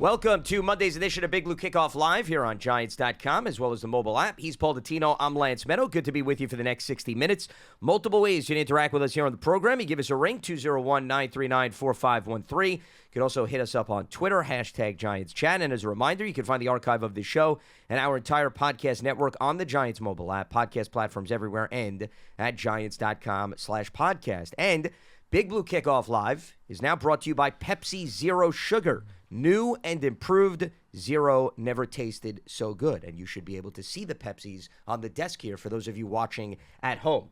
Welcome to Monday's edition of Big Blue Kickoff Live here on Giants.com as well as the mobile app. He's Paul Dottino. I'm Lance Medow. Good to be with you for the next 60 minutes. Multiple ways you can interact with us here on the program. You give us a ring, 201-939-4513. You can also hit us up on Twitter, hashtag GiantsChat. And as a reminder, you can find the archive of this show and our entire podcast network on the Giants mobile app, podcast platforms everywhere, and at Giants.com/podcast. And Big Blue Kickoff Live is now brought to you by Pepsi Zero Sugar. New and improved Zero never tasted so good. And you should be able to see the Pepsis on the desk here for those of you watching at home.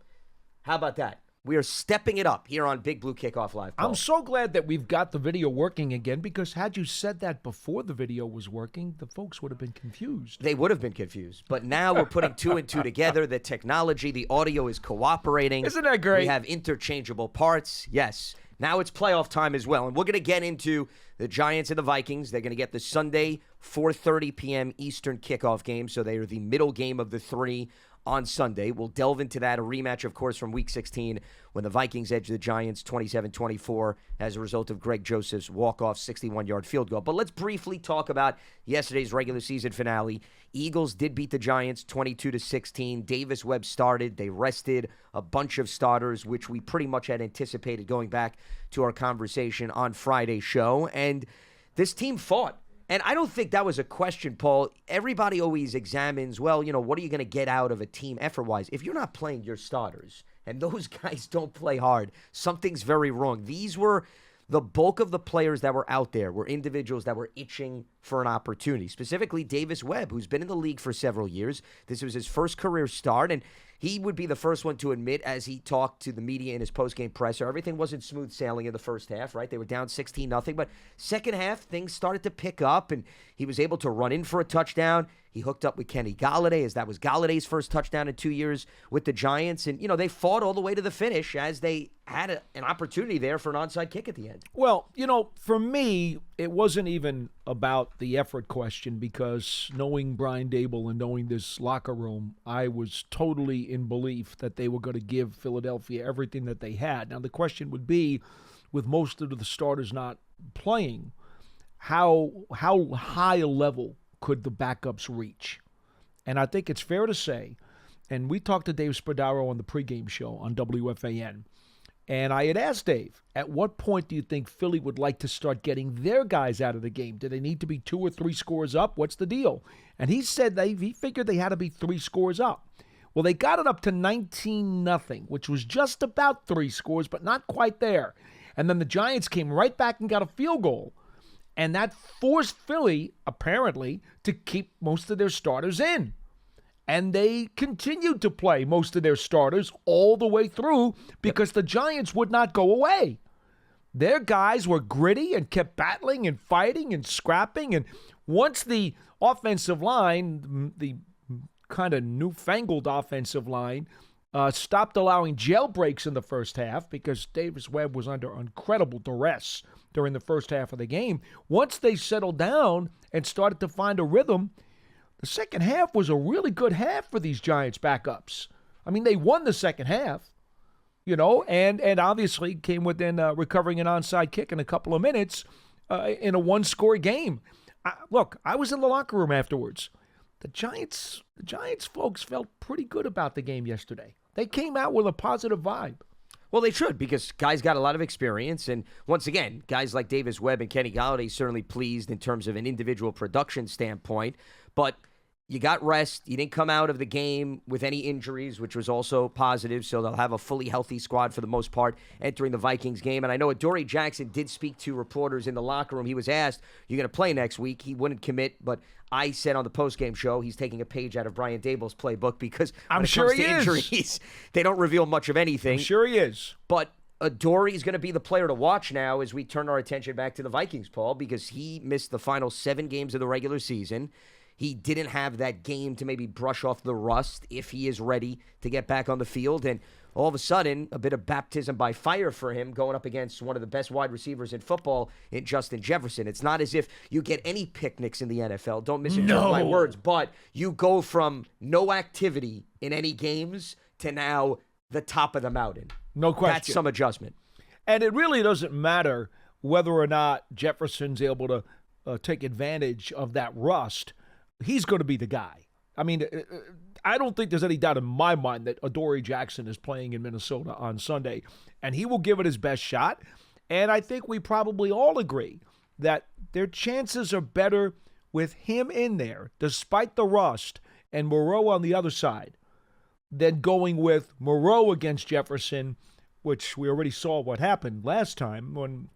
How about that? We are stepping it up here on Big Blue Kickoff Live, Paul. I'm so glad that we've got the video working again, because had you said that before the video was working, the folks would have been confused. They would have been confused. But now we're putting two and two together. The technology, the audio is cooperating. Isn't that great? We have interchangeable parts. Yes. Now it's playoff time as well. And we're going to get into the Giants and the Vikings. They're going to get the Sunday 4:30 p.m. Eastern kickoff game. So they are the middle game of the three on Sunday. We'll delve into that. A rematch, of course, from Week 16 when the Vikings edged the Giants 27-24 as a result of Greg Joseph's walk-off 61-yard field goal. But let's briefly talk about yesterday's regular season finale. Eagles did beat the Giants 22-16. Davis Webb started. They rested a bunch of starters, which we pretty much had anticipated going back to our conversation on Friday's show. And this team fought. And I don't think that was a question, Paul. Everybody always examines, well, what are you going to get out of a team effort-wise? If you're not playing your starters, and those guys don't play hard, something's very wrong. These were the bulk of the players that were out there were individuals that were itching for an opportunity, specifically Davis Webb, who's been in the league for several years. This was his first career start, and he would be the first one to admit, as he talked to the media in his postgame presser, everything wasn't smooth sailing in the first half, right? They were down 16-0, but second half, things started to pick up, and he was able to run in for a touchdown. He hooked up with Kenny Golladay, as that was Galladay's first touchdown in 2 years with the Giants. And, they fought all the way to the finish as they had an opportunity there for an onside kick at the end. Well, for me, it wasn't even about the effort question, because knowing Brian Daboll and knowing this locker room, I was totally in belief that they were going to give Philadelphia everything that they had. Now, the question would be, with most of the starters not playing, how high a level could the backups reach? And I think it's fair to say, and we talked to Dave Spadaro on the pregame show on WFAN, and I had asked Dave, at what point do you think Philly would like to start getting their guys out of the game? Do they need to be 2 or 3 scores up? What's the deal? And he said he figured they had to be 3 scores up. Well, they got it up to 19-0, which was just about 3 scores, but not quite there. And then the Giants came right back and got a field goal. And that forced Philly, apparently, to keep most of their starters in. And they continued to play most of their starters all the way through because the Giants would not go away. Their guys were gritty and kept battling and fighting and scrapping. And once the offensive line, the kind of newfangled offensive line, stopped allowing jailbreaks in the first half because Davis Webb was under incredible duress during the first half of the game. Once they settled down and started to find a rhythm, the second half was a really good half for these Giants backups. I mean, they won the second half, and obviously came within recovering an onside kick in a couple of minutes in a one-score game. Look, I was in the locker room afterwards. The Giants folks felt pretty good about the game yesterday. They came out with a positive vibe. Well, they should, because guys got a lot of experience. And once again, guys like Davis Webb and Kenny Golladay certainly pleased in terms of an individual production standpoint. But you got rest. You didn't come out of the game with any injuries, which was also positive. So they'll have a fully healthy squad for the most part entering the Vikings game. And I know Adoree Jackson did speak to reporters in the locker room. He was asked, "You're going to play next week?" He wouldn't commit, but I said on the postgame show he's taking a page out of Brian Daboll's playbook, because when it comes to injuries, they don't reveal much of anything. I'm sure he is. But Adoree is going to be the player to watch now as we turn our attention back to the Vikings, Paul, because he missed the final 7 games of the regular season. He didn't have that game to maybe brush off the rust if he is ready to get back on the field. And all of a sudden, a bit of baptism by fire for him going up against one of the best wide receivers in football in Justin Jefferson. It's not as if you get any picnics in the NFL. Don't misinterpret my words. But you go from no activity in any games to now the top of the mountain. No question. That's some adjustment. And it really doesn't matter whether or not Jefferson's able to take advantage of that rust, he's going to be the guy. I mean, I don't think there's any doubt in my mind that Adoree Jackson is playing in Minnesota on Sunday, and he will give it his best shot. And I think we probably all agree that their chances are better with him in there, despite the rust, and Moreau on the other side, than going with Moreau against Jefferson, which we already saw what happened last time when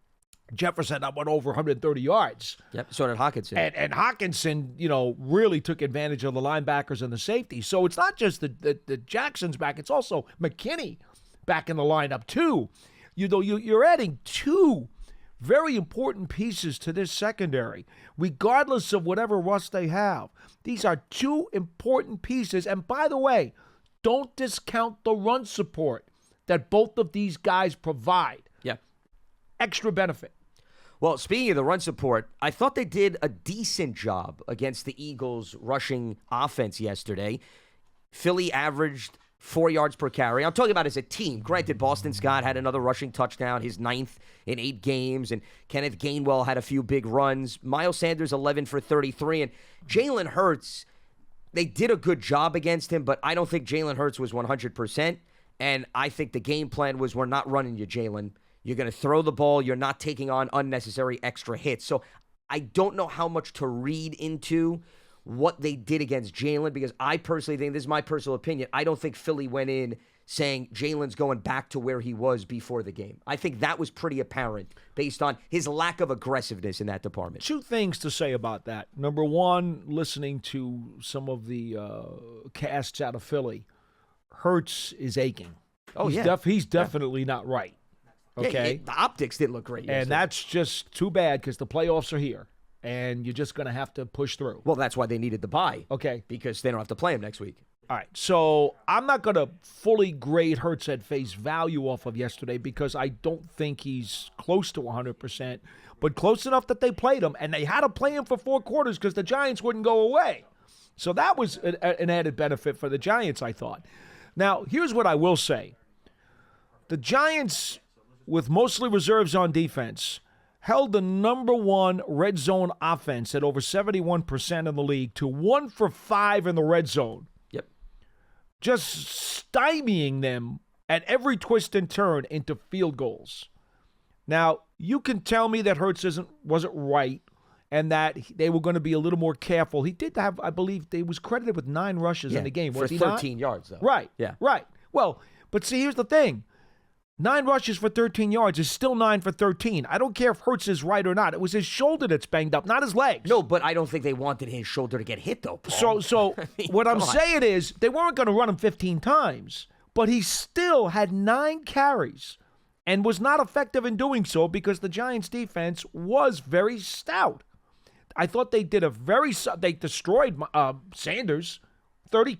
Jefferson went over 130 yards. Yep, so did Hawkinson. And Hawkinson, really took advantage of the linebackers and the safety. So it's not just the Jackson's back, it's also McKinney back in the lineup too. You're adding two very important pieces to this secondary, regardless of whatever rust they have. These are two important pieces. And by the way, don't discount the run support that both of these guys provide. Yeah. Extra benefit. Well, speaking of the run support, I thought they did a decent job against the Eagles' rushing offense yesterday. Philly averaged 4 yards per carry. I'm talking about as a team. Granted, Boston Scott had another rushing touchdown, his 9th in 8 games, and Kenneth Gainwell had a few big runs. Miles Sanders, 11 for 33, and Jalen Hurts, they did a good job against him, but I don't think Jalen Hurts was 100%, and I think the game plan was, we're not running you, Jalen. You're going to throw the ball. You're not taking on unnecessary extra hits. So I don't know how much to read into what they did against Jalen, because I personally think, this is my personal opinion, I don't think Philly went in saying Jalen's going back to where he was before the game. I think that was pretty apparent based on his lack of aggressiveness in that department. Two things to say about that. Number one, listening to some of the casts out of Philly, Hurts is aching. Oh, He's definitely not right. Okay? Yeah, the optics didn't look great yesterday. And that's just too bad, because the playoffs are here, and you're just going to have to push through. Well, that's why they needed the bye. Okay. Because they don't have to play him next week. All right, so I'm not going to fully grade Hurts at face value off of yesterday, because I don't think he's close to 100%, but close enough that they played him, and they had to play him for 4 quarters because the Giants wouldn't go away. So that was an added benefit for the Giants, I thought. Now, here's what I will say. The Giants, with mostly reserves on defense, held the number 1 red zone offense at over 71% in the league to 1 for 5 in the red zone. Yep. Just stymieing them at every twist and turn into field goals. Now, you can tell me that Hurts wasn't right and that they were going to be a little more careful. He did have, I believe, he was credited with 9 rushes in the game. Was for he 13 not? yards, though. Right. Yeah. Right. Well, but see, here's the thing. 9 rushes for 13 yards is still 9 for 13. I don't care if Hurts is right or not. It was his shoulder that's banged up, not his legs. No, but I don't think they wanted his shoulder to get hit, though, Paul. So I mean, what I'm saying is they weren't going to run him 15 times, but he still had 9 carries and was not effective in doing so because the Giants' defense was very stout. I thought they did they destroyed Sanders. 30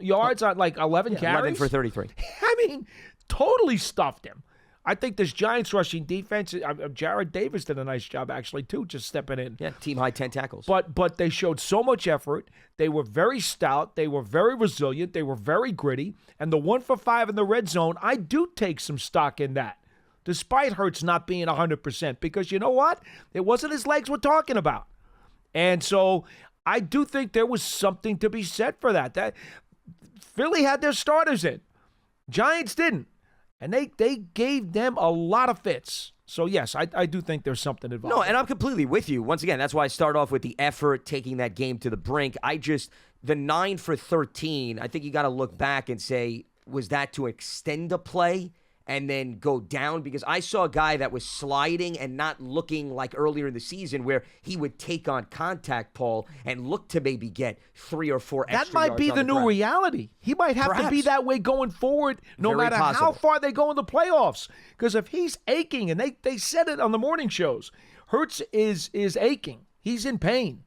yards on like 11 carries. 11 for 33. I mean, totally stuffed him. I think this Giants rushing defense, Jared Davis did a nice job actually too, just stepping in. Yeah, team high 10 tackles. But they showed so much effort. They were very stout. They were very resilient. They were very gritty. And the 1 for 5 in the red zone, I do take some stock in that, despite Hurts not being 100%, because you know what? It wasn't his legs we're talking about. And so I do think there was something to be said for that. That Philly had their starters in. Giants didn't. And they gave them a lot of fits. So, yes, I do think there's something involved. No, and I'm completely with you. Once again, that's why I start off with the effort, taking that game to the brink. The 9 for 13, I think you got to look back and say, was that to extend a play and then go down? Because I saw a guy that was sliding and not looking like earlier in the season where he would take on contact, Paul, and look to maybe get 3 or 4 extra yards. That might be the new reality. He might have to be that way going forward, no matter how far they go in the playoffs. Because if he's aching, and they said it on the morning shows, Hurts is aching. He's in pain.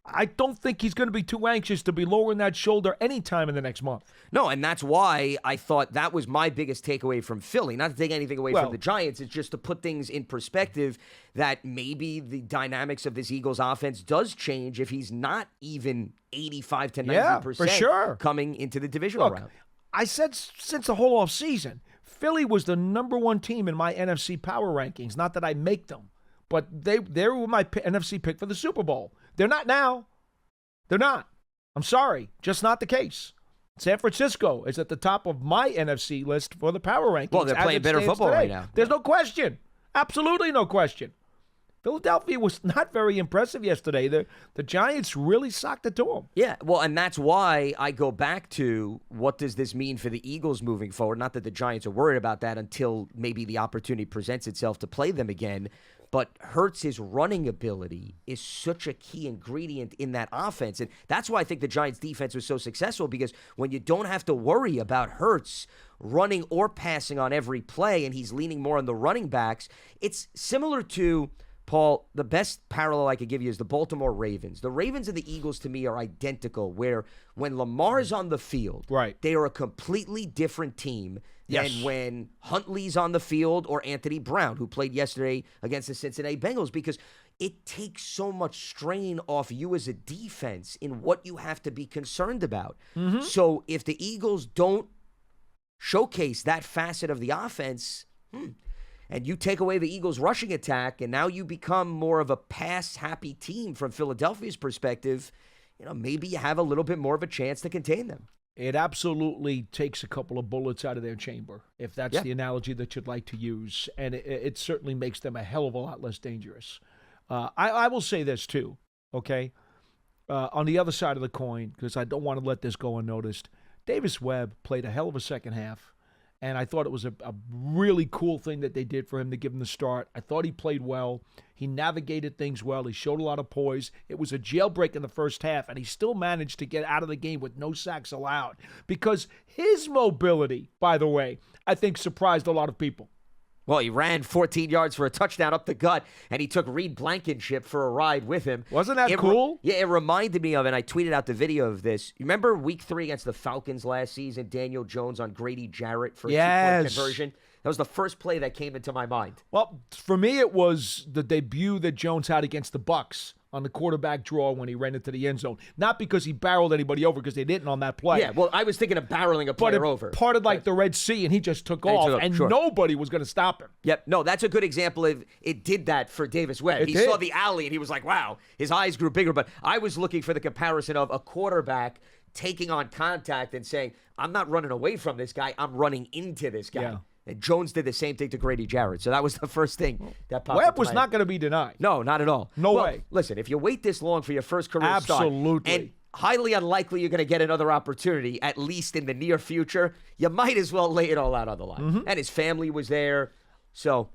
I don't think he's going to be too anxious to be lowering that shoulder anytime in the next month. No, and that's why I thought that was my biggest takeaway from Philly. Not to take anything away from the Giants, it's just to put things in perspective that maybe the dynamics of this Eagles offense does change if he's not even 85 to 90% for sure. coming into the divisional round. I said since the whole offseason, Philly was the number 1 team in my NFC power rankings. Not that I make them, but they were my NFC pick for the Super Bowl. They're not now. They're not. I'm sorry, just not the case. San Francisco is at the top of my NFC list for the power rankings. Well, they're playing better football right now. There's no question. Absolutely no question. Philadelphia was not very impressive yesterday. The Giants really socked it to them. Yeah, well, and that's why I go back to what does this mean for the Eagles moving forward? Not that the Giants are worried about that until maybe the opportunity presents itself to play them again. But Hurts' running ability is such a key ingredient in that offense. And that's why I think the Giants' defense was so successful, because when you don't have to worry about Hurts running or passing on every play and he's leaning more on the running backs, it's similar to, Paul, the best parallel I could give you is the Baltimore Ravens. The Ravens and the Eagles, to me, are identical, where when Lamar's on the field, right, they are a completely different team yes, than when Huntley's on the field or Anthony Brown, who played yesterday against the Cincinnati Bengals, because it takes so much strain off you as a defense in what you have to be concerned about. Mm-hmm. So if the Eagles don't showcase that facet of the offense, and you take away the Eagles' rushing attack, and now you become more of a pass-happy team from Philadelphia's perspective, maybe you have a little bit more of a chance to contain them. It absolutely takes a couple of bullets out of their chamber, if that's the analogy that you'd like to use, and it certainly makes them a hell of a lot less dangerous. I will say this, too, okay? On the other side of the coin, because I don't want to let this go unnoticed, Davis Webb played a hell of a second half. And I thought it was a really cool thing that they did for him to give him the start. I thought he played well. He navigated things well. He showed a lot of poise. It was a jailbreak in the first half, and he still managed to get out of the game with no sacks allowed. Because his mobility, by the way, I think surprised a lot of people. Well, he ran 14 yards for a touchdown up the gut, and he took Reed Blankenship for a ride with him. Wasn't that cool? Yeah, it reminded me of, and I tweeted out the video of this. You remember Week 3 against the Falcons last season, Daniel Jones on Grady Jarrett for a two-point conversion? That was the first play that came into my mind. Well, for me, it was the debut that Jones had against the Bucs on the quarterback draw when he ran into the end zone. Not because he barreled anybody over, because they didn't on that play. Yeah, well, I was thinking of barreling a player over. Parted like the Red Sea, and he just took off, and nobody was going to stop him. Yep. No, that's a good example of it did that for Davis Webb. He saw the alley, and he was like, wow, his eyes grew bigger. But I was looking for the comparison of a quarterback taking on contact and saying, I'm not running away from this guy, I'm running into this guy. Yeah. And Jones did the same thing to Grady Jarrett. So that was the first thing that popped Webb was not going to be denied. No, not at all. No way. Listen, if you wait this long for your first career start, and highly unlikely you're going to get another opportunity, at least in the near future, you might as well lay it all out on the line. Mm-hmm. And his family was there. So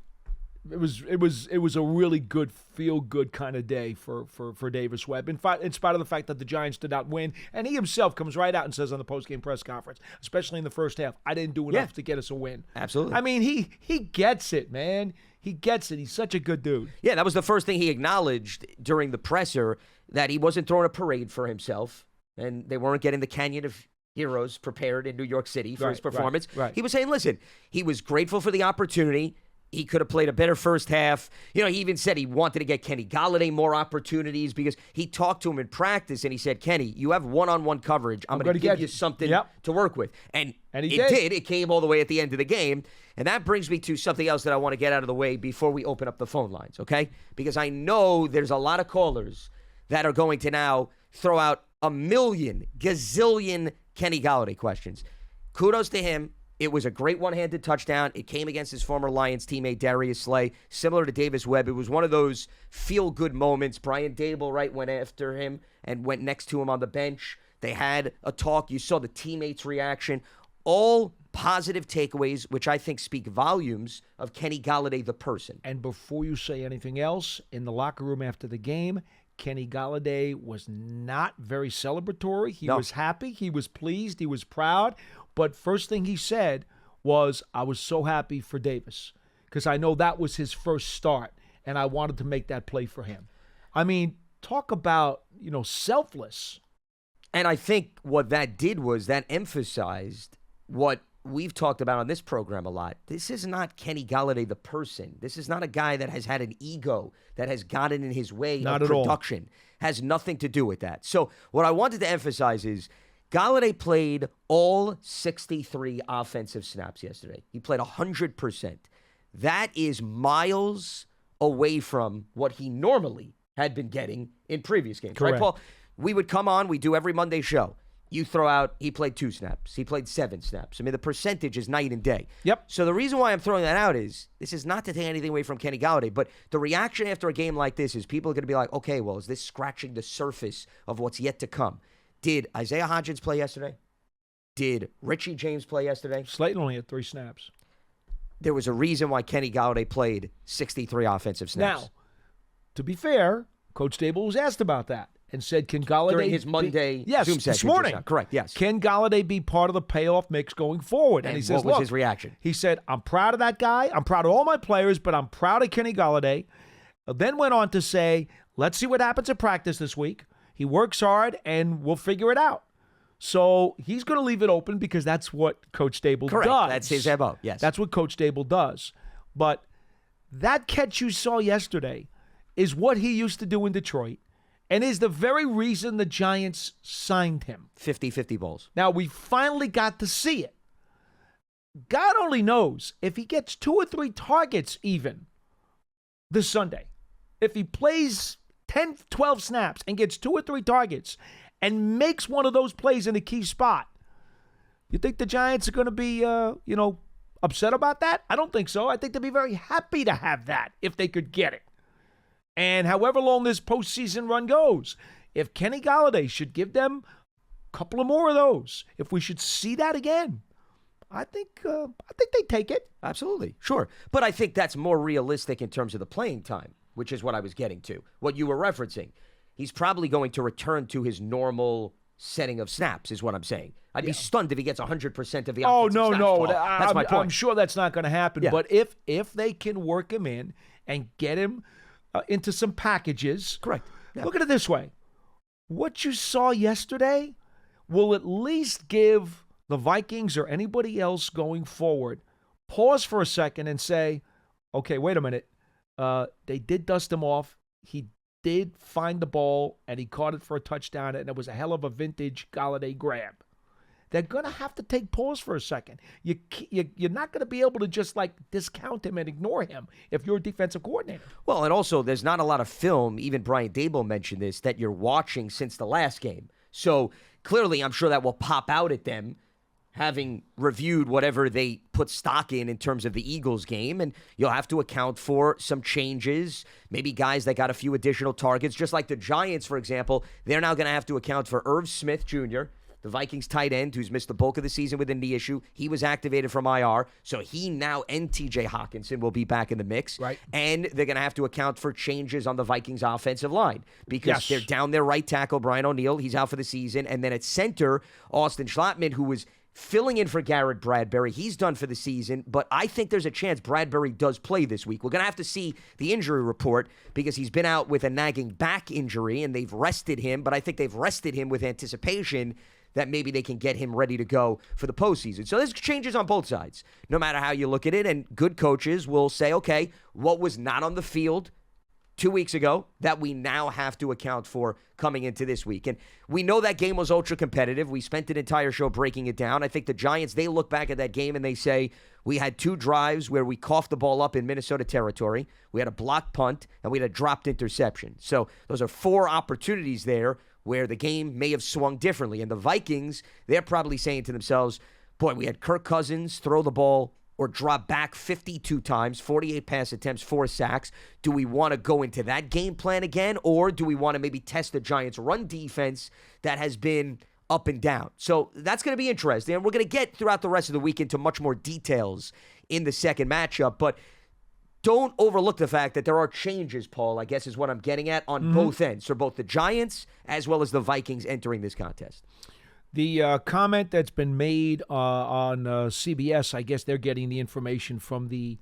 it was a really good, feel-good kind of day for Davis Webb. In spite of the fact that the Giants did not win, and he himself comes right out and says on the post-game press conference, especially in the first half, I didn't do enough to get us a win. Absolutely. I mean, he gets it, man. He gets it. He's such a good dude. Yeah, that was the first thing he acknowledged during the presser, that he wasn't throwing a parade for himself, and they weren't getting the Canyon of Heroes prepared in New York City for his performance. Right. He was saying, listen, he was grateful for the opportunity. He could have played a better first half. He even said he wanted to get Kenny Golladay more opportunities, because he talked to him in practice and he said, Kenny, you have one-on-one coverage. I'm going to give you something to work with. And he did. It came all the way at the end of the game. And that brings me to something else that I want to get out of the way before we open up the phone lines, okay? Because I know there's a lot of callers that are going to now throw out a million, gazillion Kenny Golladay questions. Kudos to him. It was a great one-handed touchdown. It came against his former Lions teammate, Darius Slay, similar to Davis Webb. It was one of those feel-good moments. Brian Daboll, went after him and went next to him on the bench. They had a talk. You saw the teammates' reaction. All positive takeaways, which I think speak volumes of Kenny Golladay, the person. And before you say anything else, in the locker room after the game, Kenny Golladay was not very celebratory. He was happy. He was pleased. He was proud. But first thing he said was, I was so happy for Davis, because I know that was his first start, and I wanted to make that play for him. I mean, talk about, selfless. And I think what that did was that emphasized what we've talked about on this program a lot. This is not Kenny Golladay, the person. This is not a guy that has had an ego that has gotten in his way of production. Has nothing to do with that. So what I wanted to emphasize is Golladay played all 63 offensive snaps yesterday. He played 100%. That is miles away from what he normally had been getting in previous games. Correct. Right, Paul? We would come on, we do every Monday show. You throw out, he played 2 snaps. He played 7 snaps. I mean, the percentage is night and day. Yep. So the reason why I'm throwing that out is, this is not to take anything away from Kenny Golladay, but the reaction after a game like this is people are going to be like, okay, well, is this scratching the surface of what's yet to come? Did Isaiah Hodgins play yesterday? Did Richie James play yesterday? Slayton only had 3 snaps. There was a reason why Kenny Golladay played 63 offensive snaps. Now, to be fair, Coach Dable was asked about that and said, can Golladay... During his Monday yes, Zoom session. this morning. Correct, yes. Can Golladay be part of the payoff mix going forward? And he says, what was look, his reaction? He said, I'm proud of that guy. I'm proud of all my players, but I'm proud of Kenny Golladay. Then went on to say, let's see what happens at practice this week. He works hard, and we'll figure it out. So he's going to leave it open because that's what Coach Dable Correct. does. That's his MO, yes. That's what Coach Dable does. But that catch you saw yesterday is what he used to do in Detroit and is the very reason the Giants signed him. 50-50 balls. Now, we finally got to see it. God only knows if he gets 2 or 3 targets even this Sunday. If he plays 10, 12 snaps and gets 2 or 3 targets and makes one of those plays in a key spot, you think the Giants are going to be, upset about that? I don't think so. I think they'd be very happy to have that if they could get it. And however long this postseason run goes, if Kenny Golladay should give them a couple of more of those, if we should see that again, I think they take it. Absolutely, sure. But I think that's more realistic in terms of the playing time, which is what I was getting to, what you were referencing. He's probably going to return to his normal setting of snaps, is what I'm saying. I'd be stunned if he gets 100% of the offensive snaps. No. Paul. That's my point. I'm sure that's not going to happen. Yeah. But if they can work him in and get him into some packages. Correct. Yeah. Look at it this way. What you saw yesterday will at least give the Vikings or anybody else going forward pause for a second and say, okay, wait a minute. They did dust him off. He did find the ball, and he caught it for a touchdown, and it was a hell of a vintage Golladay grab. They're going to have to take pause for a second. You're not going to be able to just discount him and ignore him if you're a defensive coordinator. Well, and also there's not a lot of film, even Brian Daboll mentioned this, that you're watching since the last game. So clearly I'm sure that will pop out at them, having reviewed whatever they put stock in terms of the Eagles game, and you'll have to account for some changes, maybe guys that got a few additional targets, just like the Giants, for example. They're now going to have to account for Irv Smith Jr., the Vikings tight end who's missed the bulk of the season with a knee issue. He was activated from IR, so he now and TJ Hawkinson will be back in the mix. Right. And they're going to have to account for changes on the Vikings offensive line because they're down their right tackle, Brian O'Neill. He's out for the season. And then at center, Austin Schlottman, who was filling in for Garrett Bradbury. He's done for the season, but I think there's a chance Bradbury does play this week. We're going to have to see the injury report because he's been out with a nagging back injury, and they've rested him, but I think they've rested him with anticipation that maybe they can get him ready to go for the postseason. So there's changes on both sides, no matter how you look at it, and good coaches will say, okay, what was not on the field 2 weeks ago that we now have to account for coming into this week. And we know that game was ultra competitive. We spent an entire show breaking it down. I think the Giants, they look back at that game and they say, we had 2 drives where we coughed the ball up in Minnesota territory. We had a blocked punt and we had a dropped interception. So those are 4 opportunities there where the game may have swung differently. And the Vikings, they're probably saying to themselves, boy, we had Kirk Cousins throw the ball or drop back 52 times, 48 pass attempts, 4 sacks. Do we want to go into that game plan again, or do we want to maybe test the Giants' run defense that has been up and down? So that's going to be interesting, and we're going to get throughout the rest of the week into much more details in the second matchup, but don't overlook the fact that there are changes, Paul, I guess is what I'm getting at, on both ends, for both the Giants as well as the Vikings entering this contest. The comment that's been made on CBS, I guess they're getting the information from the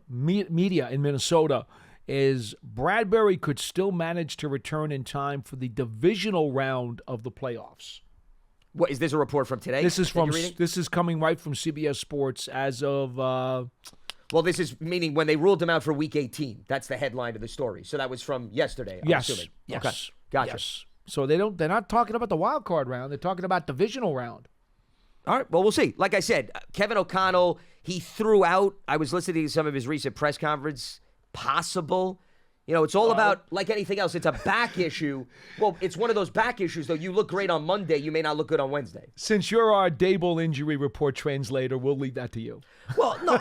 media in Minnesota, is Bradbury could still manage to return in time for the divisional round of the playoffs. What, is this a report from today? This is coming right from CBS Sports as of... well, this is meaning when they ruled him out for Week 18. That's the headline of the story. So that was from yesterday, I'm assuming. Yes. Okay. Gotcha. Yes. So they're not talking about the wild card round. They're talking about divisional round. All right. Well, we'll see. Like I said, Kevin O'Connell, he threw out, I was listening to some of his recent press conference, possible. It's all about, like anything else, it's a back issue. Well, it's one of those back issues, though. You look great on Monday, you may not look good on Wednesday. Since you're our Dable injury report translator, we'll leave that to you. Well, no,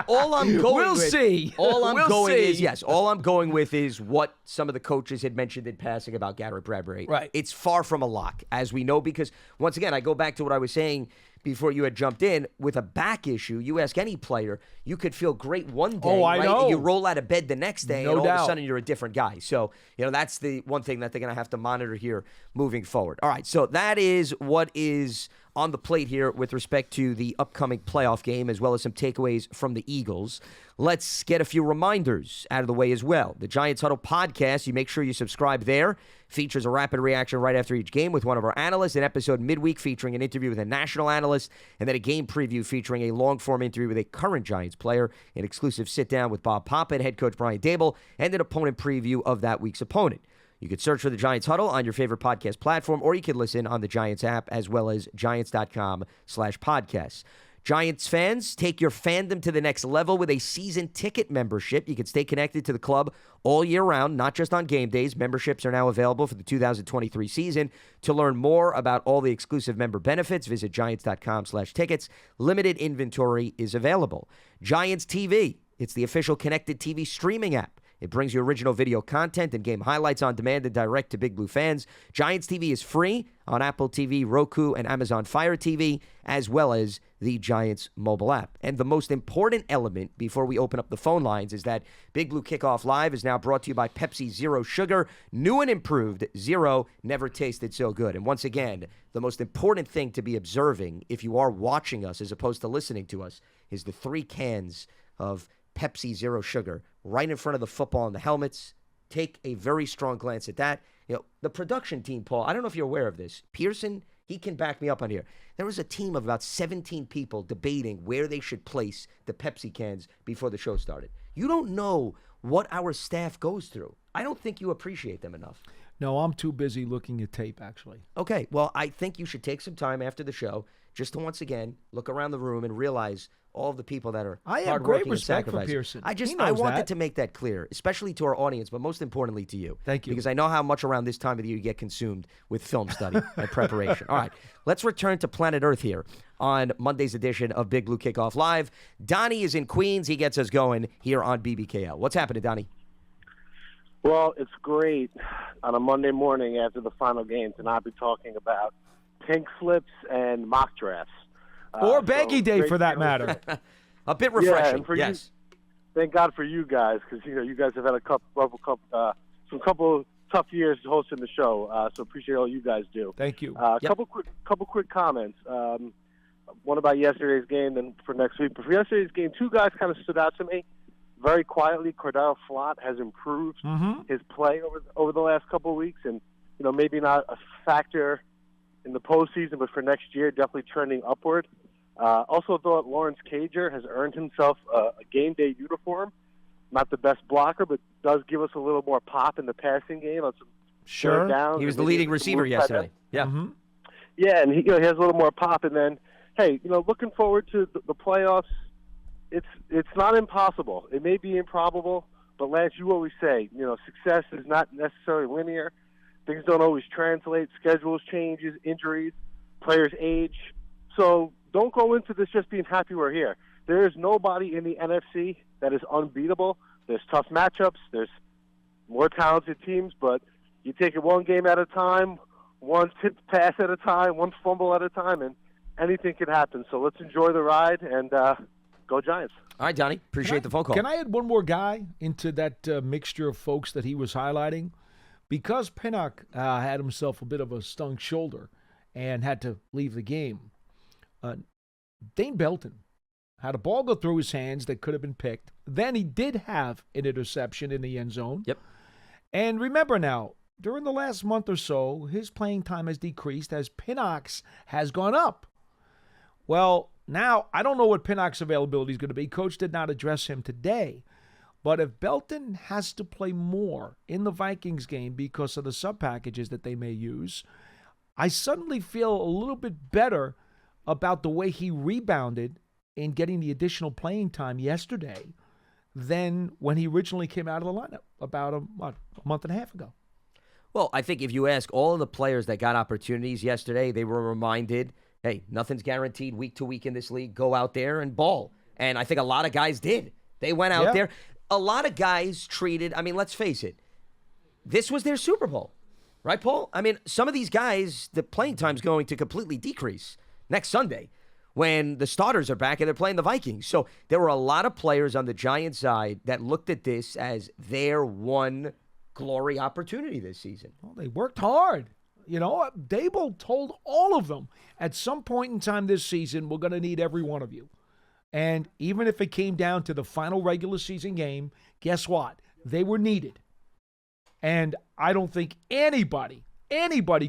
all I'm going we'll with... see. All I'm we'll going see. is, yes, all I'm going with is what some of the coaches had mentioned in passing about Garrett Bradbury. Right. It's far from a lock, as we know, because, once again, I go back to what I was saying before you had jumped in. With a back issue, you ask any player, you could feel great one day, Oh, I right? know. And you roll out of bed the next day, No and all of doubt. a sudden you're a different guy. So, that's the one thing that they're going to have to monitor here moving forward. All right, so that is what is on the plate here with respect to the upcoming playoff game, as well as some takeaways from the Eagles. Let's get a few reminders out of the way as well. The Giants Huddle podcast, you make sure you subscribe there. Features a rapid reaction right after each game with one of our analysts, an episode midweek featuring an interview with a national analyst, and then a game preview featuring a long-form interview with a current Giants player, an exclusive sit-down with Bob Poppin, head coach Brian Dable, and an opponent preview of that week's opponent. You could search for the Giants Huddle on your favorite podcast platform, or you could listen on the Giants app as well as giants.com/podcasts. Giants fans, take your fandom to the next level with a season ticket membership. You can stay connected to the club all year round, not just on game days. Memberships are now available for the 2023 season. To learn more about all the exclusive member benefits, visit giants.com/tickets. Limited inventory is available. Giants TV, it's the official connected TV streaming app. It brings you original video content and game highlights on demand and direct to Big Blue fans. Giants TV is free on Apple TV, Roku, and Amazon Fire TV, as well as the Giants mobile app. And the most important element before we open up the phone lines is that Big Blue Kickoff Live is now brought to you by Pepsi Zero Sugar. New and improved, Zero never tasted so good. And once again, the most important thing to be observing if you are watching us as opposed to listening to us is the 3 cans of Pepsi Zero Sugar right in front of the football and the helmets. Take a very strong glance at that. The production team, Paul, I don't know if you're aware of this. Pearson, he can back me up on here. There was a team of about 17 people debating where they should place the Pepsi cans before the show started. You don't know what our staff goes through. I don't think you appreciate them enough. No, I'm too busy looking at tape, actually. Okay, well, I think you should take some time after the show just to once again look around the room and realize all of the people that are I have hardworking great respect and for sacrificing. Pearson. I wanted to make that clear, especially to our audience, but most importantly to you. Thank you. Because I know how much around this time of the year you get consumed with film study and preparation. All right, let's return to planet Earth here on Monday's edition of Big Blue Kickoff Live. Donnie is in Queens. He gets us going here on BBKL. What's happening, Donnie? Well, it's great on a Monday morning after the final game to not be talking about pink slips and mock drafts. Or baggy day, for that matter. A bit refreshing, and for yes. Thank God for you guys, because you guys have had a couple tough years hosting the show. So appreciate all you guys do. Thank you. Couple quick comments. One about yesterday's game, then for next week. But for yesterday's game, 2 guys kind of stood out to me very quietly. Cordell Flott has improved his play over the last couple of weeks, and maybe not a factor in the postseason, but for next year, definitely trending upward. Also thought Lawrence Cager has earned himself a game day uniform. Not the best blocker, but does give us a little more pop in the passing game on some third downs. He was the leading receiver yesterday. Yeah. Mm-hmm. Yeah, and he has a little more pop. And then, hey, looking forward to the playoffs. It's not impossible. It may be improbable, but Lance, you always say, success is not necessarily linear. Things don't always translate. Schedules changes, injuries, players age. So don't go into this just being happy we're here. There is nobody in the NFC that is unbeatable. There's tough matchups. There's more talented teams, but you take it one game at a time, one tipped pass at a time, one fumble at a time, and anything can happen. So let's enjoy the ride and go Giants. All right, Donnie. Appreciate the phone call. Can I add one more guy into that mixture of folks that he was highlighting? Because Pinnock had himself a bit of a stung shoulder and had to leave the game, Dane Belton had a ball go through his hands that could have been picked. Then he did have an interception in the end zone. Yep. And remember now, during the last month or so, his playing time has decreased as Pinnock's has gone up. Well, now I don't know what Pinnock's availability is going to be. Coach did not address him today. But if Belton has to play more in the Vikings game because of the sub packages that they may use, I suddenly feel a little bit better about the way he rebounded in getting the additional playing time yesterday than when he originally came out of the lineup about a month and a half ago. Well, I think if you ask all of the players that got opportunities yesterday, they were reminded, hey, nothing's guaranteed week to week in this league. Go out there and ball. And I think a lot of guys did. They went out there. A lot of guys treated, I mean, let's face it, this was their Super Bowl. Right, Paul? I mean, some of these guys, the playing time's going to completely decrease next Sunday when the starters are back and they're playing the Vikings. So there were a lot of players on the Giants side that looked at this as their one glory opportunity this season. Well, they worked hard. You know, Dable told all of them, at some point in time this season, we're going to need every one of you. And even if it came down to the final regular season game, guess what? They were needed. And I don't think anybody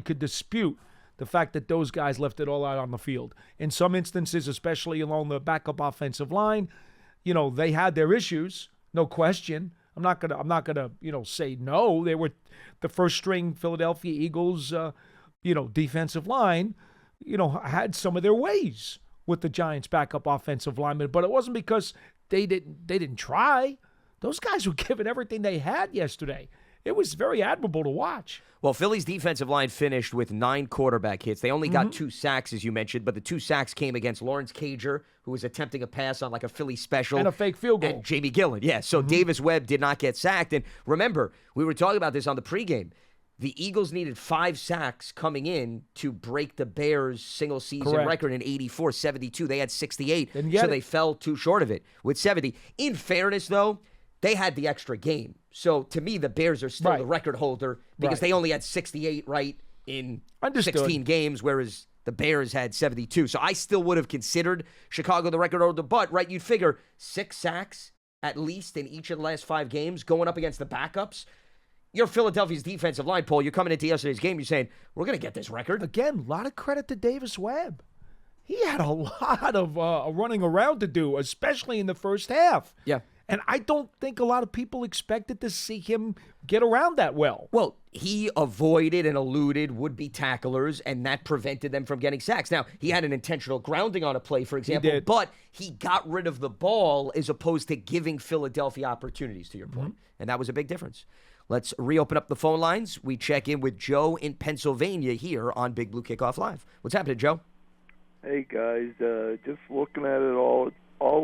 could dispute the fact that those guys left it all out on the field. In some instances, especially along the backup offensive line, you know, they had their issues, no question. I'm not gonna, say no. They were the first string Philadelphia Eagles, defensive line, had some of their ways with the Giants' backup offensive linemen, but it wasn't because they didn't try. Those guys were giving everything they had yesterday. It was very admirable to watch. Well, Philly's defensive line finished with 9 quarterback hits. They only got 2 sacks, as you mentioned, but the 2 sacks came against Lawrence Cager, who was attempting a pass on like a Philly special. And a fake field goal. And Jamie Gillen, yeah. So Davis Webb did not get sacked. And remember, we were talking about this on the pregame. The Eagles needed 5 sacks coming in to break the Bears' single-season record in 84-72. They had 68, so they fell too short of it with 70. In fairness, though, they had the extra game. So, to me, the Bears are still the record holder because they only had 68, in 16 games, whereas the Bears had 72. So, I still would have considered Chicago the record holder. But, you'd figure 6 sacks at least in each of the last 5 games going up against the backups. You're Philadelphia's defensive line, Paul. You're coming into yesterday's game. You're saying, we're going to get this record. Again, a lot of credit to Davis Webb. He had a lot of running around to do, especially in the first half. Yeah. And I don't think a lot of people expected to see him get around that well. Well, he avoided and eluded would-be tacklers, and that prevented them from getting sacks. Now, he had an intentional grounding on a play, for example, but he got rid of the ball as opposed to giving Philadelphia opportunities, to your point. And that was a big difference. Let's reopen up the phone lines. We check in with Joe in Pennsylvania here on Big Blue Kickoff Live. What's happening, Joe? Hey, guys. Just looking at it all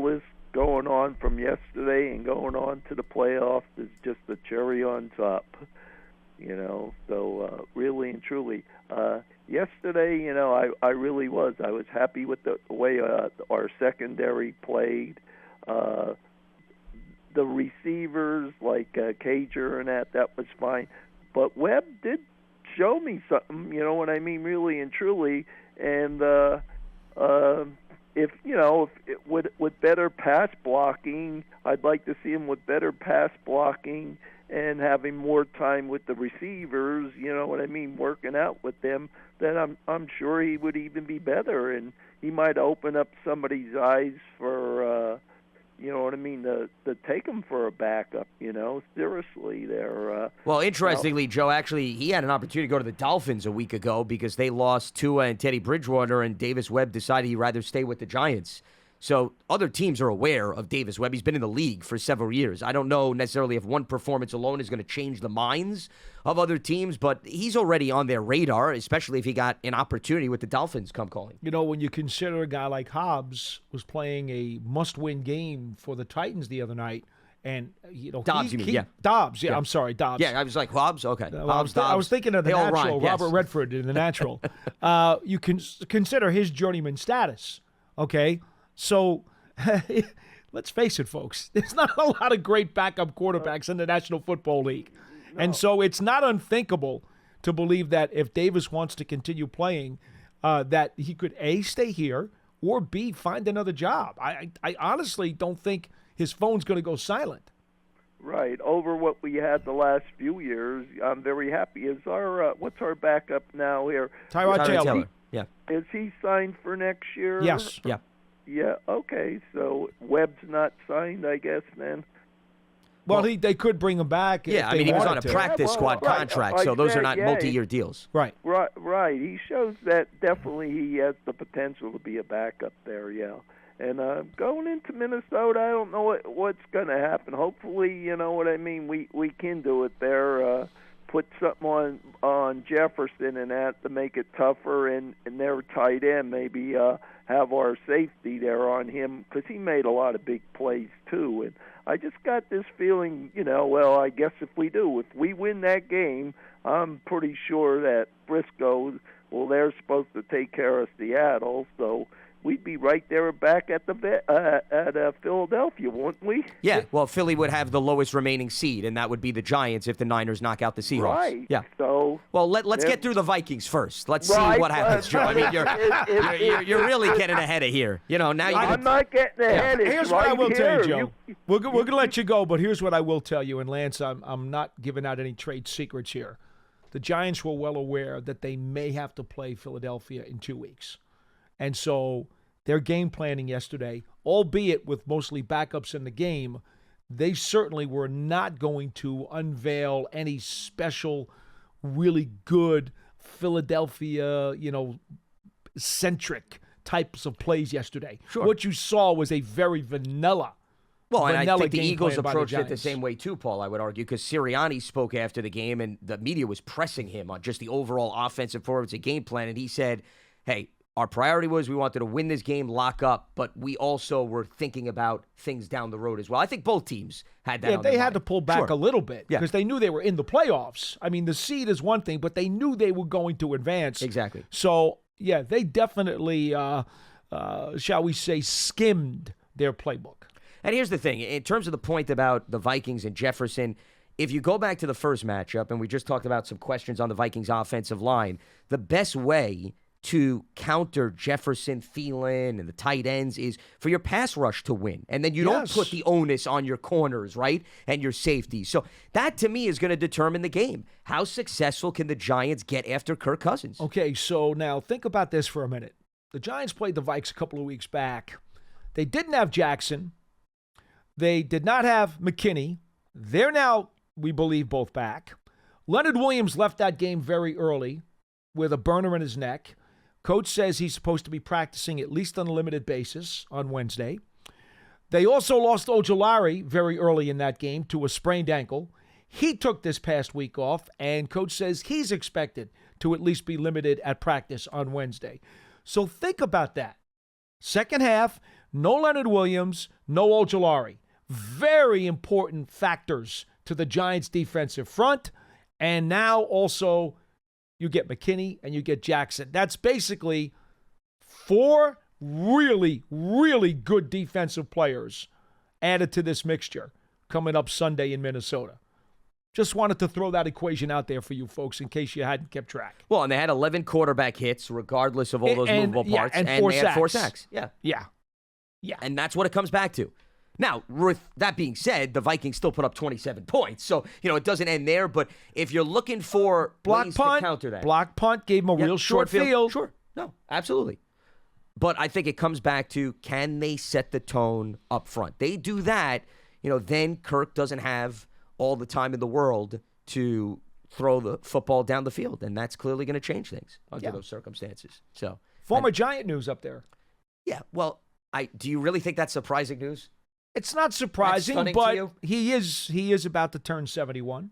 this going on from yesterday and going on to the playoffs is just the cherry on top, so really and truly. Yesterday, I really was. I was happy with the way our secondary played. The receivers, like Cager and that was fine. But Webb did show me something, you know what I mean, really and truly. And if with better pass blocking, I'd like to see him with better pass blocking and having more time with the receivers, you know what I mean, working out with them, then I'm sure he would even be better, and he might open up somebody's eyes for you know what I mean, to take him for a backup, seriously there. Well, interestingly, Joe, actually, he had an opportunity to go to the Dolphins a week ago because they lost Tua and Teddy Bridgewater, and Davis Webb decided he'd rather stay with the Giants. So other teams are aware of Davis Webb. He's been in the league for several years. I don't know necessarily if one performance alone is going to change the minds of other teams, but he's already on their radar, especially if he got an opportunity with the Dolphins come calling. When you consider a guy like Hobbs was playing a must-win game for the Titans the other night, and Dobbs, you mean? Yeah, Dobbs. Yeah, I'm sorry, Dobbs. Yeah, I was like Hobbs. Okay, Hobbs. I was thinking of the Natural, Robert Redford in The Natural. You can consider his journeyman status. Okay. So, let's face it, folks. There's not a lot of great backup quarterbacks in the National Football League. No. And so it's not unthinkable to believe that if Davis wants to continue playing, that he could, A, stay here, or B, find another job. I honestly don't think his phone's going to go silent. Right. Over what we had the last few years, I'm very happy. Is our what's our backup now here? Tyrod Taylor. Yeah. Is he signed for next year? Yes. Yeah. Yeah, okay, so Webb's not signed, I guess, then? Well, they could bring him back. Yeah, he was on a practice squad contract, so those are not multi-year deals. Right. Right. He shows that definitely he has the potential to be a backup there, yeah. And going into Minnesota, I don't know what's going to happen. Hopefully, you know what I mean, we can do it there. Put something on Jefferson and that to make it tougher, and their tight end maybe have our safety there on him, because he made a lot of big plays too. And I just got this feeling, well, I guess if we win that game, I'm pretty sure that Briscoe, well, they're supposed to take care of Seattle, so we'd be right there back at Philadelphia, wouldn't we? Yeah, well, Philly would have the lowest remaining seed, and that would be the Giants if the Niners knock out the Seahawks. Right. Yeah. So, well, let's get through the Vikings first. Let's see what happens, Joe. I mean, you're really getting ahead of here. Now I'm not getting ahead. Here's It's what I right will tell here. you, Joe. We're going to let you go, but here's what I will tell you. And Lance, I'm not giving out any trade secrets here. The Giants were well aware that they may have to play Philadelphia in 2 weeks. And so their game planning yesterday, albeit with mostly backups in the game, they certainly were not going to unveil any special, really good Philadelphia, centric types of plays yesterday. Sure. What you saw was a very vanilla. Well, and I think the game Eagles plan by approached it the Giants. same way too, Paul, I would argue, because Sirianni spoke after the game, and the media was pressing him on just the overall offensive performance and game plan, and he said, hey, our priority was we wanted to win this game, lock up, but we also were thinking about things down the road as well. I think both teams had that on their they had mind. to pull back a little bit because they knew they were in the playoffs. I mean, the seed is one thing, but they knew they were going to advance. Exactly. So, yeah, they definitely, shall we say, skimmed their playbook. And here's the thing. In terms of the point about the Vikings and Jefferson, if you go back to the first matchup, and we just talked about some questions on the Vikings offensive line, the best way to counter Jefferson, Thielen, and the tight ends is for your pass rush to win. And then you don't put the onus on your corners, right, and your safety. So that, to me, is going to determine the game. How successful can the Giants get after Kirk Cousins? Okay, so now think about this for a minute. The Giants played the Vikes a couple of weeks back. They didn't have Jackson. They did not have McKinney. They're now, we believe, both back. Leonard Williams left that game very early with a burner in his neck. Coach says he's supposed to be practicing at least on a limited basis on Wednesday. They also lost Ojulari very early in that game to a sprained ankle. He took this past week off, and Coach says he's expected to at least be limited at practice on Wednesday. So think about that. Second half, no Leonard Williams, no Ojulari. Very important factors to the Giants' defensive front. And now also you get McKinney and you get Jackson. That's basically 4 really, really good defensive players added to this mixture coming up Sunday in Minnesota. Just wanted to throw that equation out there for you folks in case you hadn't kept track. Well, and they had 11 quarterback hits, regardless of all those movable parts. And they had 4 sacks. Yeah. And that's what it comes back to. Now, with that being said, the Vikings still put up 27 points. So, it doesn't end there. But if you're looking for ways to counter that. Block punt gave him a real short field. Sure. No, absolutely. But I think it comes back to, can they set the tone up front? They do that, then Kirk doesn't have all the time in the world to throw the football down the field. And that's clearly going to change things under those circumstances. So, former Giant news up there. Yeah, well, do you really think that's surprising news? It's not surprising, but he is about to turn 71.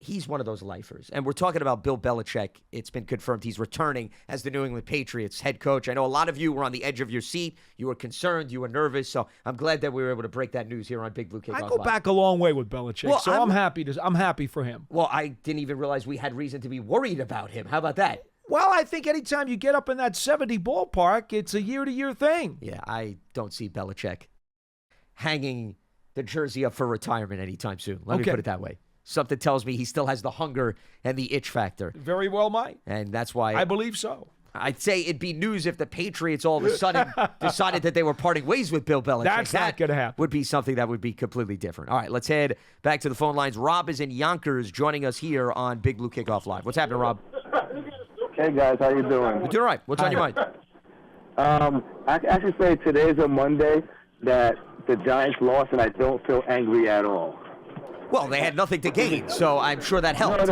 He's one of those lifers. And we're talking about Bill Belichick. It's been confirmed he's returning as the New England Patriots head coach. I know a lot of you were on the edge of your seat. You were concerned. You were nervous. So I'm glad that we were able to break that news here on Big Blue Kickoff I go back a long way with Belichick, so I'm happy for him. Well, I didn't even realize we had reason to be worried about him. How about that? Well, I think anytime you get up in that 70 ballpark, it's a year-to-year thing. Yeah, I don't see Belichick hanging the jersey up for retirement anytime soon. Let me put it that way. Something tells me he still has the hunger and the itch factor. Very well might. And that's why I believe so. I'd say it'd be news if the Patriots all of a sudden decided that they were parting ways with Bill Belichick. That's not going to happen. Would be something that would be completely different. All right, let's head back to the phone lines. Rob is in Yonkers joining us here on Big Blue Kickoff Live. What's happening, Rob? Hey, guys. How you doing? We're doing all right. What's on your mind? I can actually say today's a Monday that the Giants lost, and I don't feel angry at all. Well, they had nothing to gain, so I'm sure that helped.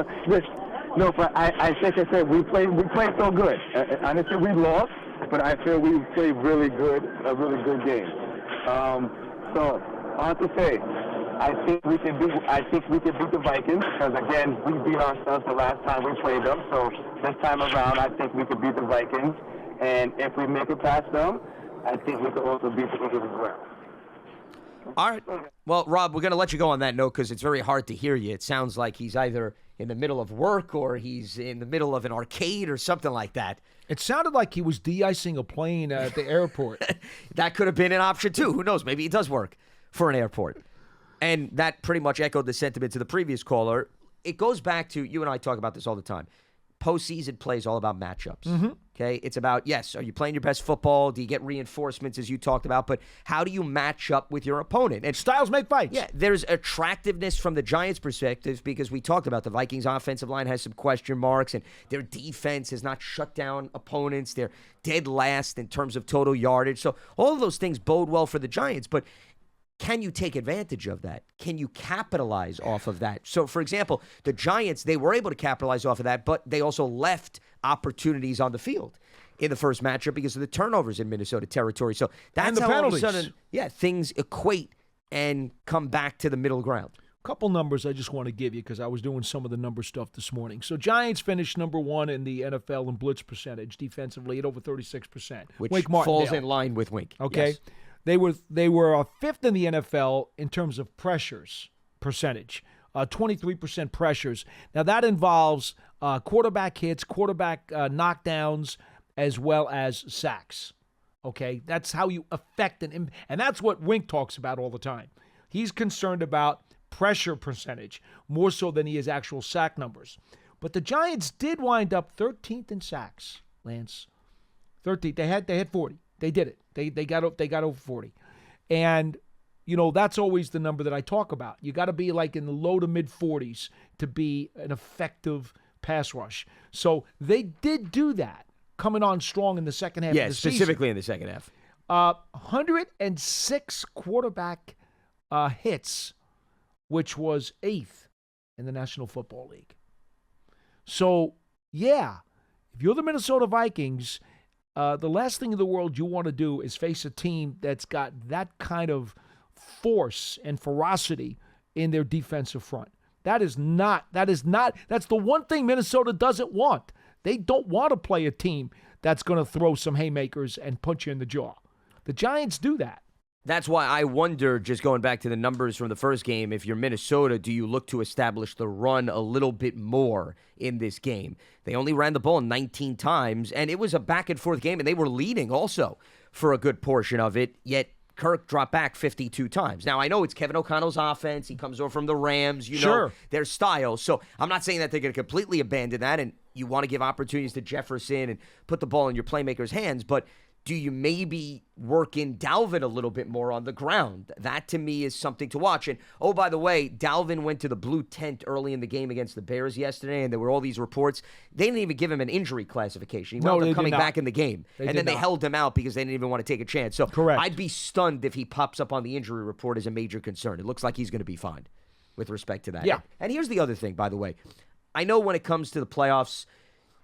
No, but I think I said we played so good. I understand we lost, but I feel we played a really good game. So on to say, I think we can beat the Vikings because again we beat ourselves the last time we played them. So this time around, I think we could beat the Vikings, and if we make it past them, I think we could also beat the Eagles as well. All right. Well, Rob, we're going to let you go on that note because it's very hard to hear you. It sounds like he's either in the middle of work or he's in the middle of an arcade or something like that. It sounded like he was de-icing a plane at the airport. That could have been an option, too. Who knows? Maybe he does work for an airport. And that pretty much echoed the sentiment to the previous caller. It goes back to, you and I talk about this all the time. Postseason play is all about matchups. Okay? It's about, yes, are you playing your best football? Do you get reinforcements, as you talked about? But how do you match up with your opponent? And styles make fights. Yeah, there's attractiveness from the Giants' perspective because we talked about the Vikings' offensive line has some question marks, and their defense has not shut down opponents. They're dead last in terms of total yardage. So all of those things bode well for the Giants, but can you take advantage of that? Can you capitalize off of that? So, for example, the Giants, they were able to capitalize off of that, but they also left opportunities on the field in the first matchup because of the turnovers in Minnesota territory. So that's how penalties. all of a sudden, things equate and come back to the middle ground. Couple numbers I just want to give you because I was doing some of the number stuff this morning. So Giants finished number 1 in the NFL in blitz percentage defensively at over 36%. Which Wink falls Martindale. in line with Wink. Okay. Yes. They were 5th in the NFL in terms of pressures percentage, 23% pressures. Now, that involves quarterback hits, quarterback knockdowns, as well as sacks. Okay? That's how you affect and that's what Wink talks about all the time. He's concerned about pressure percentage more so than he is actual sack numbers. But the Giants did wind up 13th in sacks, Lance. 13th. They had 40. They did it. They got over 40. And, that's always the number that I talk about. You got to be like in the low to mid 40s to be an effective pass rush. So they did do that, coming on strong in the second half of the season. Yeah, specifically in the second half. 106 quarterback hits, which was 8th in the National Football League. So, yeah, if you're the Minnesota Vikings, the last thing in the world you want to do is face a team that's got that kind of force and ferocity in their defensive front. That's the one thing Minnesota doesn't want. They don't want to play a team that's going to throw some haymakers and punch you in the jaw. The Giants do that. That's why I wonder, just going back to the numbers from the first game, if you're Minnesota, do you look to establish the run a little bit more in this game? They only ran the ball 19 times, and it was a back-and-forth game, and they were leading also for a good portion of it, yet Kirk dropped back 52 times. Now, I know it's Kevin O'Connell's offense. He comes over from the Rams. You know their style. So I'm not saying that they're going to completely abandon that, and you want to give opportunities to Jefferson and put the ball in your playmakers' hands, but do you maybe work in Dalvin a little bit more on the ground? That, to me, is something to watch. And, oh, by the way, Dalvin went to the blue tent early in the game against the Bears yesterday, and there were all these reports. They didn't even give him an injury classification. He wound up coming back in the game. And then they held him out because they didn't even want to take a chance. So I'd be stunned if he pops up on the injury report as a major concern. It looks like he's going to be fine with respect to that. Yeah. And here's the other thing, by the way. I know when it comes to the playoffs,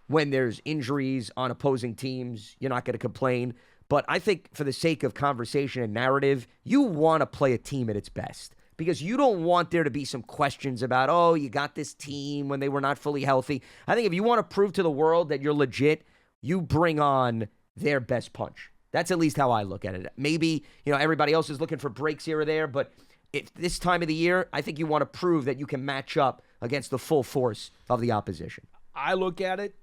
when there's injuries on opposing teams, you're not going to complain. But I think for the sake of conversation and narrative, you want to play a team at its best because you don't want there to be some questions about, oh, you got this team when they were not fully healthy. I think if you want to prove to the world that you're legit, you bring on their best punch. That's at least how I look at it. Maybe, everybody else is looking for breaks here or there, but if this time of the year, I think you want to prove that you can match up against the full force of the opposition. I look at it.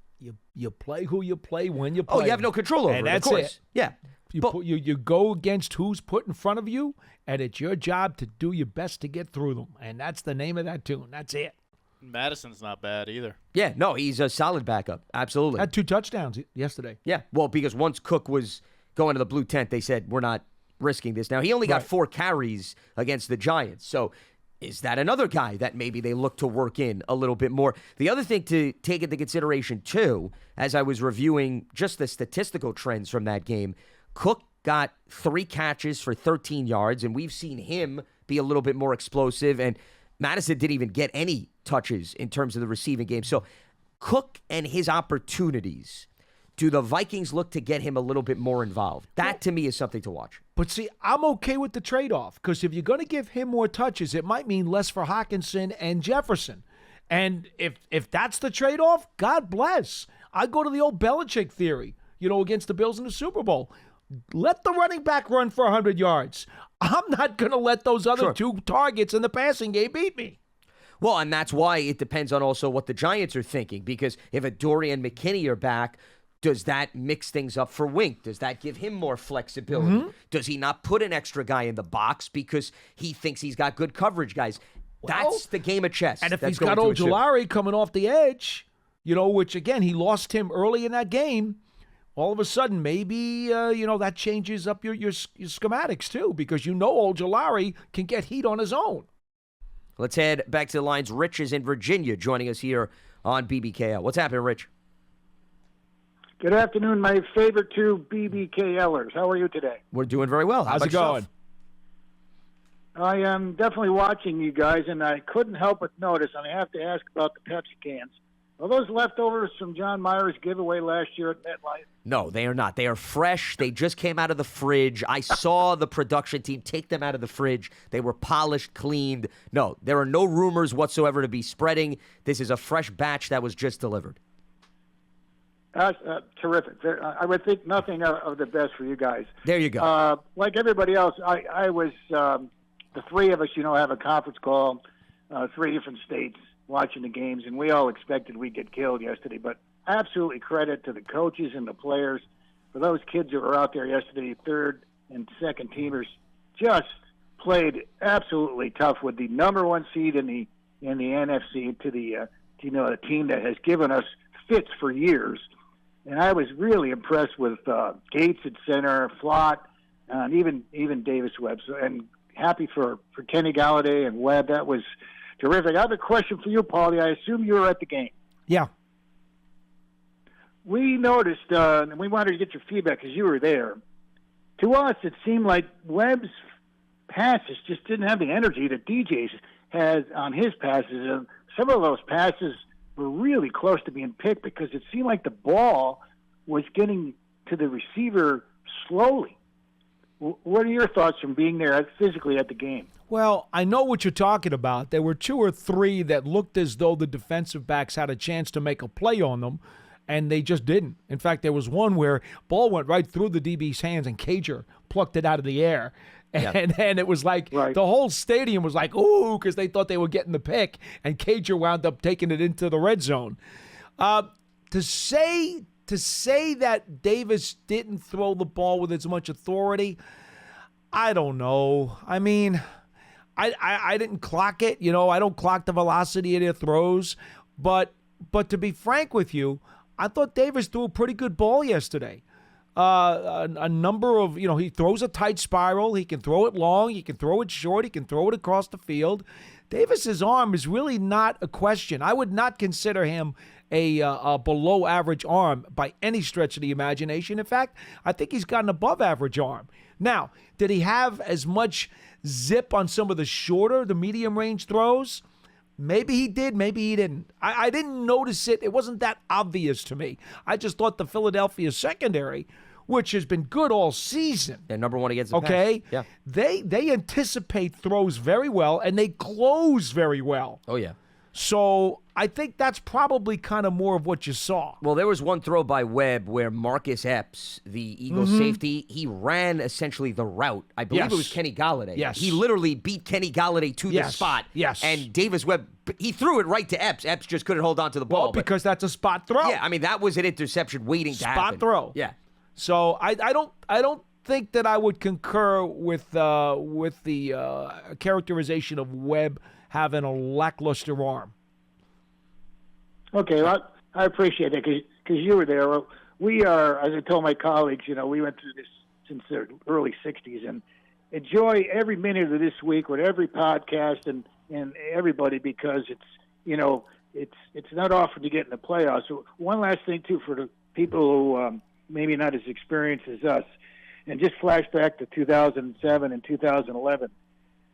You play who you play when you play. Oh, you have no control over and it, that's of course. It. Yeah. You go against who's put in front of you, and it's your job to do your best to get through them. And that's the name of that tune. That's it. Madison's not bad either. Yeah, no, he's a solid backup. Absolutely. Had 2 touchdowns yesterday. Yeah, well, because once Cook was going to the blue tent, they said, we're not risking this. Now, he only got 4 carries against the Giants, so is that another guy that maybe they look to work in a little bit more? The other thing to take into consideration, too, as I was reviewing just the statistical trends from that game, Cook got 3 catches for 13 yards, and we've seen him be a little bit more explosive, and Madison didn't even get any touches in terms of the receiving game. So Cook and his opportunities, Do the Vikings look to get him a little bit more involved? That, to me, is something to watch. But see, I'm okay with the trade-off because if you're going to give him more touches, it might mean less for Hockenson and Jefferson. And if that's the trade-off, God bless. I go to the old Belichick theory, against the Bills in the Super Bowl. Let the running back run for 100 yards. I'm not going to let those other two targets in the passing game beat me. Well, and that's why it depends on also what the Giants are thinking, because if Adoree and McKinney are back, does that mix things up for Wink? Does that give him more flexibility? Mm-hmm. Does he not put an extra guy in the box because he thinks he's got good coverage guys? That's the game of chess. And if that's he's got Ojulari coming off the edge, which, again, he lost him early in that game, all of a sudden maybe, that changes up your schematics too, because Ojulari can get heat on his own. Let's head back to the lines. Rich is in Virginia joining us here on BBKL. What's happening, Rich? Good afternoon, my favorite two BBKLers. How are you today? We're doing very well. How's it going? I am definitely watching you guys, and I couldn't help but notice, and I have to ask about the Pepsi cans. Are those leftovers from John Mayer's giveaway last year at MetLife? No, they are not. They are fresh. They just came out of the fridge. I saw the production team take them out of the fridge. They were polished, cleaned. No, there are no rumors whatsoever to be spreading. This is a fresh batch that was just delivered. Terrific. I would think nothing of the best for you guys. There you go. Like everybody else, I was, the three of us, have a conference call, 3 different states watching the games, and we all expected we'd get killed yesterday. But absolutely credit to the coaches and the players. For those kids that were out there yesterday, third and second teamers, just played absolutely tough with the number 1 seed in the NFC to the a team that has given us fits for years. And I was really impressed with Gates at center, Flott, and even Davis Webb. So, and happy for Kenny Galladay and Webb. That was terrific. I have a question for you, Paulie. I assume you were at the game. Yeah. We noticed, and we wanted to get your feedback because you were there. To us, it seemed like Webb's passes just didn't have the energy that DJ's has on his passes. And some of those passes were really close to being picked because it seemed like the ball was getting to the receiver slowly. What are your thoughts from being there physically at the game? Well, I know what you're talking about. There were 2 or 3 that looked as though the defensive backs had a chance to make a play on them, and they just didn't. In fact, there was one where ball went right through the DB's hands, and Cager plucked it out of the air. And it was like the whole stadium was like, ooh, because they thought they were getting the pick, and Cager wound up taking it into the red zone. To say that Davis didn't throw the ball with as much authority, I don't know. I mean, I didn't clock it. I don't clock the velocity of their throws. But to be frank with you, I thought Davis threw a pretty good ball yesterday. A number of, he throws a tight spiral. He can throw it long. He can throw it short. He can throw it across the field. Davis's arm is really not a question. I would not consider him a below average arm by any stretch of the imagination. In fact, I think he's got an above average arm. Now, did he have as much zip on some of the medium range throws? Maybe he did, maybe he didn't. I didn't notice it. It wasn't that obvious to me. I just thought the Philadelphia secondary, which has been good all season. They're number 1 against the pass. Yeah. They anticipate throws very well, and they close very well. Oh, yeah. So I think that's probably kind of more of what you saw. Well, there was one throw by Webb where Marcus Epps, the Eagles safety, he ran essentially the route. I believe it was Kenny Galladay. Yes. He literally beat Kenny Galladay to the spot. Yes. And Davis Webb, he threw it right to Epps. Epps just couldn't hold on to the ball. Well, because that's a spot throw. Yeah, I mean, that was an interception waiting to happen. Spot throw. Yeah. So I don't think that I would concur with the characterization of Webb having a lackluster arm. Okay, well, I appreciate that because you were there. Well, we are, as I told my colleagues, we went through this since the early 60s and enjoy every minute of this week with every podcast and everybody because it's not often to get in the playoffs. So one last thing, too, for the people who maybe not as experienced as us, and just flash back to 2007 and 2011.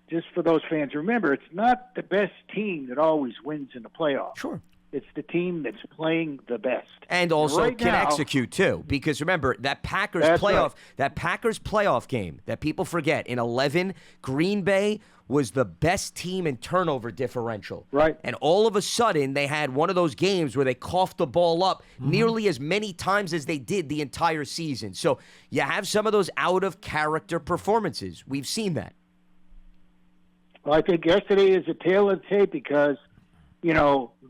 Just for those fans, remember, it's not the best team that always wins in the playoffs. Sure. It's the team that's playing the best. And also right can now, execute too, because remember that Packers That's playoff game that people forget in 11, Green Bay was the best team in turnover differential. Right. And all of a sudden they had one of those games where they coughed the ball up nearly as many times as they did the entire season. So you have some of those out of character performances. We've seen that. Well, I think yesterday is a tale of the tape because,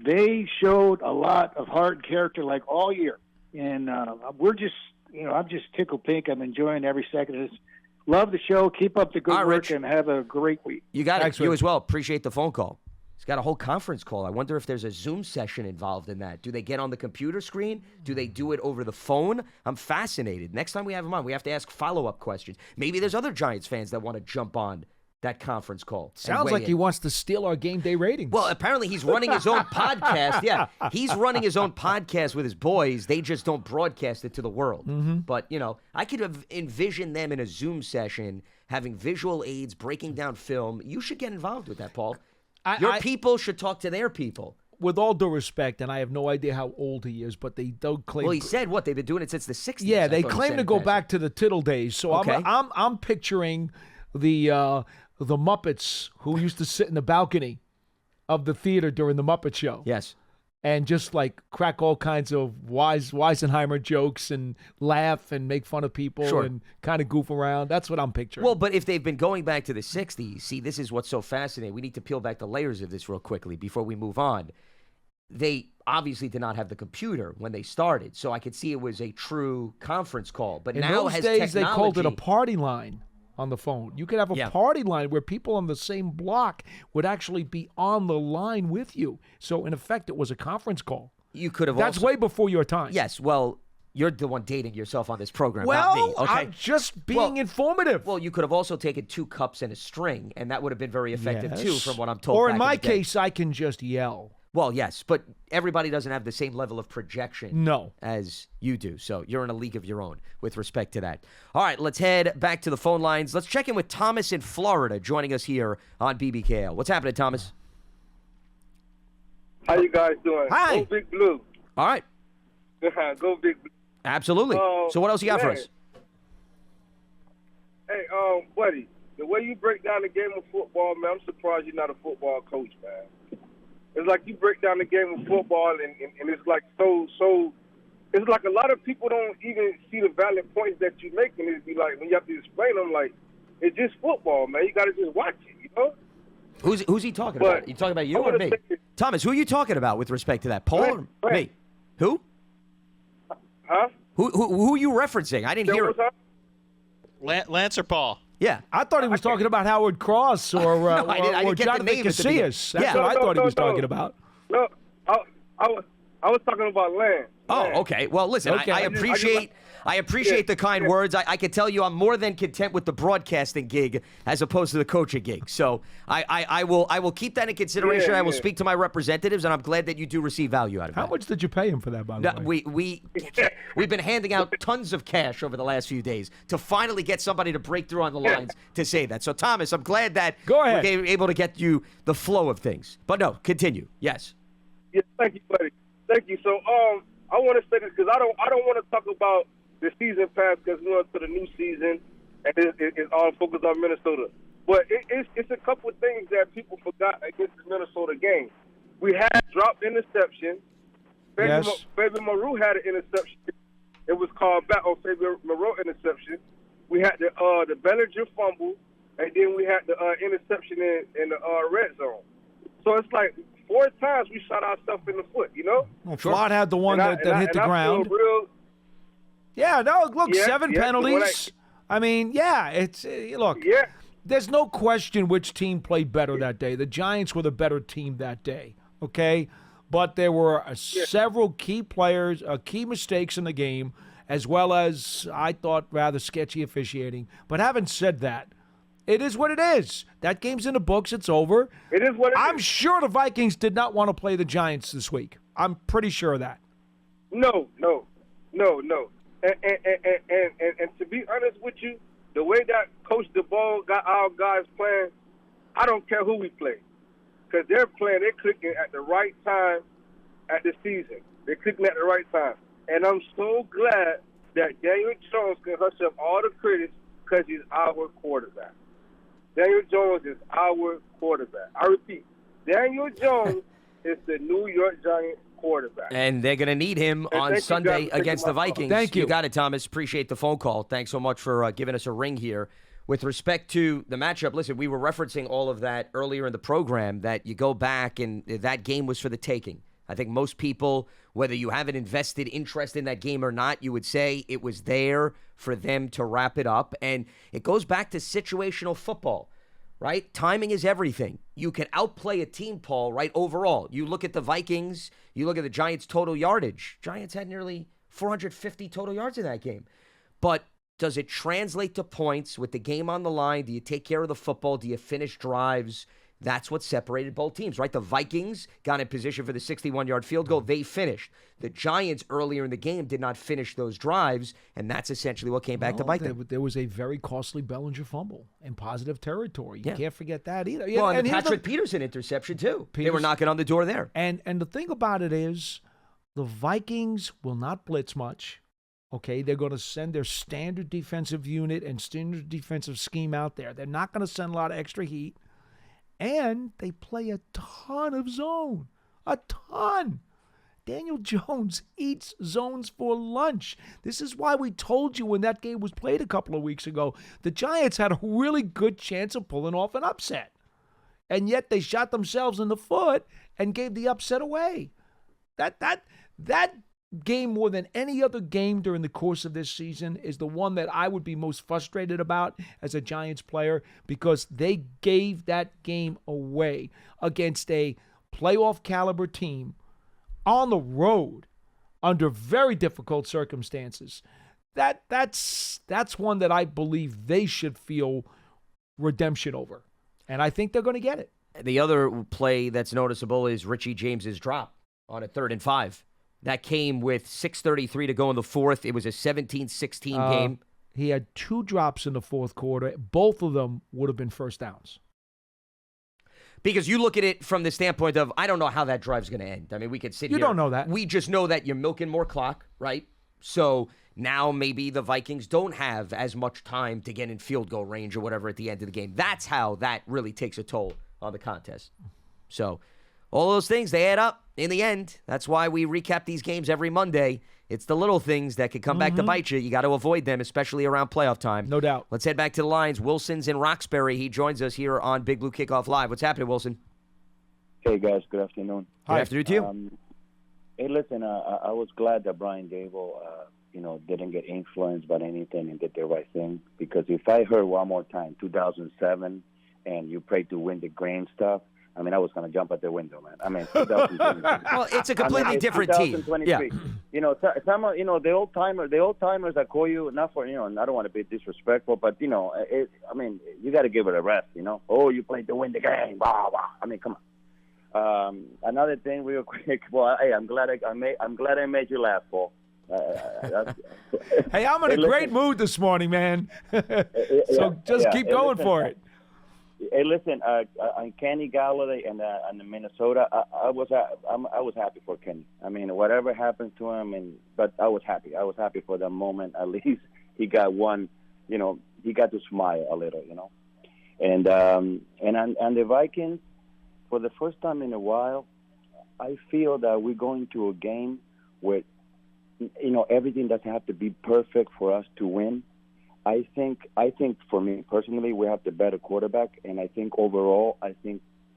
they showed a lot of heart and character like all year. And we're just, I'm just tickled pink. I'm enjoying every second of this. Love the show. Keep up the good work, Rich. and have a great week. You got Thanks, it. You Rich. as well. Appreciate the phone call. He's got a whole conference call. I wonder if there's a Zoom session involved in that. Do they get on the computer screen? Do they do it over the phone? I'm fascinated. Next time we have him on, we have to ask follow-up questions. Maybe there's other Giants fans that want to jump on that conference call. Sounds like he wants to steal our game day ratings. Well, apparently he's running his own podcast. Yeah, he's running his own podcast with his boys. They just don't broadcast it to the world. But, I could have envisioned them in a Zoom session having visual aids, breaking down film. You should get involved with that, Paul. Your people should talk to their people. With all due respect, and I have no idea how old he is, but they don't claim. Well, he said what? They've been doing it since the 60s. Yeah, I they thought he claim said to in go passing. back to the Tittle days. So Okay. I'm picturing the Muppets who used to sit in the balcony of the theater during the Muppet Show. Yes. And just like crack all kinds of Weisenheimer jokes and laugh and make fun of people Sure. and kind of goof around. That's what I'm picturing. Well, but if they've been going back to the 60s, see, this is what's so fascinating. We need to peel back the layers of this real quickly before we move on. They obviously did not have the computer when they started, so I could see it was a true conference call. But in now those has days, they called it a technology- party line on the phone. You could have a party line where people on the same block would actually be on the line with you. So, in effect, it was a conference call. You could have That's also, way before your time. Yes, well, you're the one dating yourself on this program, Well, not me. Okay. I'm just being informative. Well, you could have also taken 2 cups and a string, and that would have been very effective too, Yes. from what I'm told. Or back in my the day. case, I can just yell. Well, yes, but everybody doesn't have the same level of projection No. as you do. So you're in a league of your own with respect to that. All right, let's head back to the phone lines. Let's check in with Thomas in Florida joining us here on BBKL. What's happening, Thomas? How you guys doing? Hi. Go Big Blue. All right. Go Big Blue. Absolutely. So what else you got for man. us? Hey, buddy, the way you break down the game of football, man, I'm surprised you're not a football coach, man. It's like you break down the game of football, and it's like so. It's like a lot of people don't even see the valid points that you make, and it'd be like when you have to explain them, like it's just football, man. You got to just watch it, you know. Who's he talking But about? You talking about you I or wanna me? say- Thomas, who are you talking about with respect to that? Paul or me? Who? Huh? Who are you referencing? I didn't hear it. Lance or Paul? Yeah. I thought he was talking about Howard Cross or, No, I didn't or get the Jonathan name at the beginning. Casillas. That's Yeah. what I No, thought he no, was no. talking about. No, I was talking about Lance. Oh, Lance. okay. Well, listen, Okay. I appreciate the kind Yeah. words. I can tell you I'm more than content with the broadcasting gig as opposed to the coaching gig. So I will keep that in consideration. Yeah, I will yeah. speak to my representatives, and I'm glad that you do receive value out of it. How much did you pay him for that, by the No, way? we've been handing out tons of cash over the last few days to finally get somebody to break through on the lines to say that. So, Thomas, I'm glad that Go ahead. we're able to get you the flow of things. But no, continue. Yes. Yeah, thank you, buddy. Thank you. So, I want to say this because I don't want to talk about the season pass because we're into the new season and it's all focused on Minnesota. But it's a couple of things that people forgot against the Minnesota game. We had dropped interception. Yes. Fabian Moreau had an interception. It was called back on Fabian Moreau interception. We had the Bellinger fumble, and then we had the interception in the red zone. So it's like 4 times we shot ourselves in the foot, you know? Well, Flott had the one that hit the I feel ground. Yeah, Look, 7 penalties. I mean, it's look. Yeah. There's no question which team played better that day. The Giants were the better team that day, okay? But there were several key players, key mistakes in the game, as well as, I thought, rather sketchy officiating. But having said that, it is what it is. That game's in the books. It's over. It is what it I'm is. sure the Vikings did not want to play the Giants this week. I'm pretty sure of that. No. And to be honest with you, the way that Coach DeBoer got our guys playing, I don't care who we play. Because they're clicking at the right time, at the season. They're clicking at the right time. And I'm so glad that Daniel Jones can hush up all the critics because he's our quarterback. Daniel Jones is our quarterback. I repeat, Daniel Jones is the New York Giants quarterback. And they're going to need him on Sunday against the Vikings. Thank you. You got it, Thomas. Appreciate the phone call. Thanks so much for giving us a ring here. With respect to the matchup, listen, we were referencing all of that earlier in the program, that you go back and that game was for the taking. I think most people, whether you have an invested interest in that game or not, you would say it was there for them to wrap it up. And it goes back to situational football, right? Timing is everything. You can outplay a team, Paul, right, overall. You look at the Vikings, you look at the Giants' total yardage. Giants had nearly 450 total yards in that game. But does it translate to points with the game on the line? Do you take care of the football? Do you finish drives? That's what separated both teams, right? The Vikings got in position for the 61-yard field goal. They finished. The Giants earlier in the game did not finish those drives, and that's essentially what came back to bite them. There was a very costly Bellinger fumble in positive territory. You can't forget that either. Well, and the Patrick Peterson interception, too. They were knocking on the door there. And the thing about it is the Vikings will not blitz much. Okay, they're going to send their standard defensive unit and standard defensive scheme out there. They're not going to send a lot of extra heat. And they play a ton of zone. A ton. Daniel Jones eats zones for lunch. This is why we told you when that game was played a couple of weeks ago, the Giants had a really good chance of pulling off an upset. And yet they shot themselves in the foot and gave the upset away. That game, more than any other game during the course of this season, is the one that I would be most frustrated about as a Giants player, because they gave that game away against a playoff caliber team on the road under very difficult circumstances. That's one that I believe they should feel redemption over, and I think they're going to get it. The other play that's noticeable is Richie James's drop on a 3rd and 5. That came with 6:33 to go in the fourth. It was a 17-16 game. He had 2 drops in the fourth quarter. Both of them would have been first downs. Because you look at it from the standpoint of, I don't know how that drive's going to end. I mean, we could sit here. You don't know that. We just know that you're milking more clock, right? So now maybe the Vikings don't have as much time to get in field goal range or whatever at the end of the game. That's how that really takes a toll on the contest. So all those things, they add up in the end. That's why we recap these games every Monday. It's the little things that could come back to bite you. You got to avoid them, especially around playoff time. No doubt. Let's head back to the lines. Wilson's in Roxbury. He joins us here on Big Blue Kickoff Live. What's happening, Wilson? Hey, guys. Good afternoon. Good afternoon to you. Hey, listen, I was glad that Brian Dable, didn't get influenced by anything and did the right thing. Because if I heard one more time, 2007, and you prayed to win the grain stuff, I mean, I was going to jump out the window, man. I mean, 2023. Well, it's a completely different team. Yeah. The old timers that call you, not for, and I don't want to be disrespectful, but you got to give it a rest, Oh, you played to win the game, blah blah. I mean, come on. Another thing, real quick. Well, hey, I'm glad I made you laugh, Paul. Hey, I'm in a great mood this morning, man. So just keep going for it. Hey, listen, on Kenny Galladay and the Minnesota, I was happy for Kenny. I mean, whatever happened to him, but I was happy. I was happy for the moment. At least he got one, he got to smile a little, And on the Vikings, for the first time in a while, I feel that we're going to a game where, everything doesn't have to be perfect for us to win. I think for me personally, we have the better quarterback, and I think overall,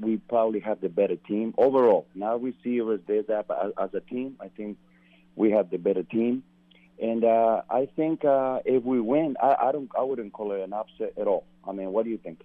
we probably have the better team overall. Now receivers, that, but as a team, I think we have the better team, and I think if we win, I wouldn't call it an upset at all. I mean, what do you think?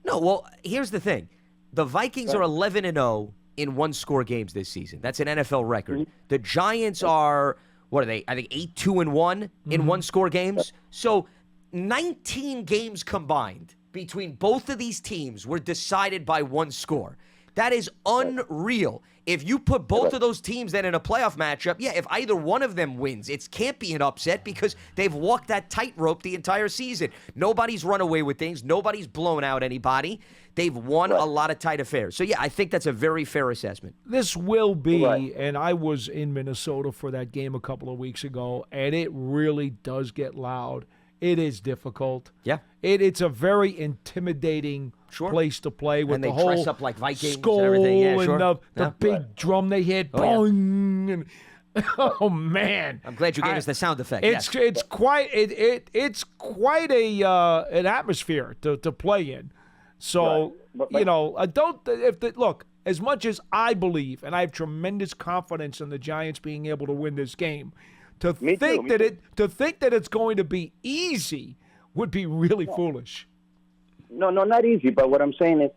No, well, here's the thing: the Vikings are 11-0 in one-score games this season. That's an NFL record. Mm-hmm. The Giants are. What are they? I think 8-2-1 in one-score games. So 19 games combined between both of these teams were decided by one score. That is unreal. if you put both of those teams then in a playoff matchup, yeah, if either one of them wins, it can't be an upset because they've walked that tightrope the entire season. Nobody's run away with things. Nobody's blown out anybody. They've won a lot of tight affairs. So, yeah, I think that's a very fair assessment. This will be, and I was in Minnesota for that game a couple of weeks ago, and it really does get loud. It is difficult. Yeah. It's a very intimidating place to play with and they the whole dress up like Vikings skull and everything. Yeah, sure. and the big drum they hit. Boing, and, oh man! I'm glad you gave us the sound effect. It's quite an atmosphere to play in. So look. As much as I believe, and I have tremendous confidence in the Giants being able to win this game, to think that it's going to be easy would be really foolish. No, not easy. But what I'm saying is,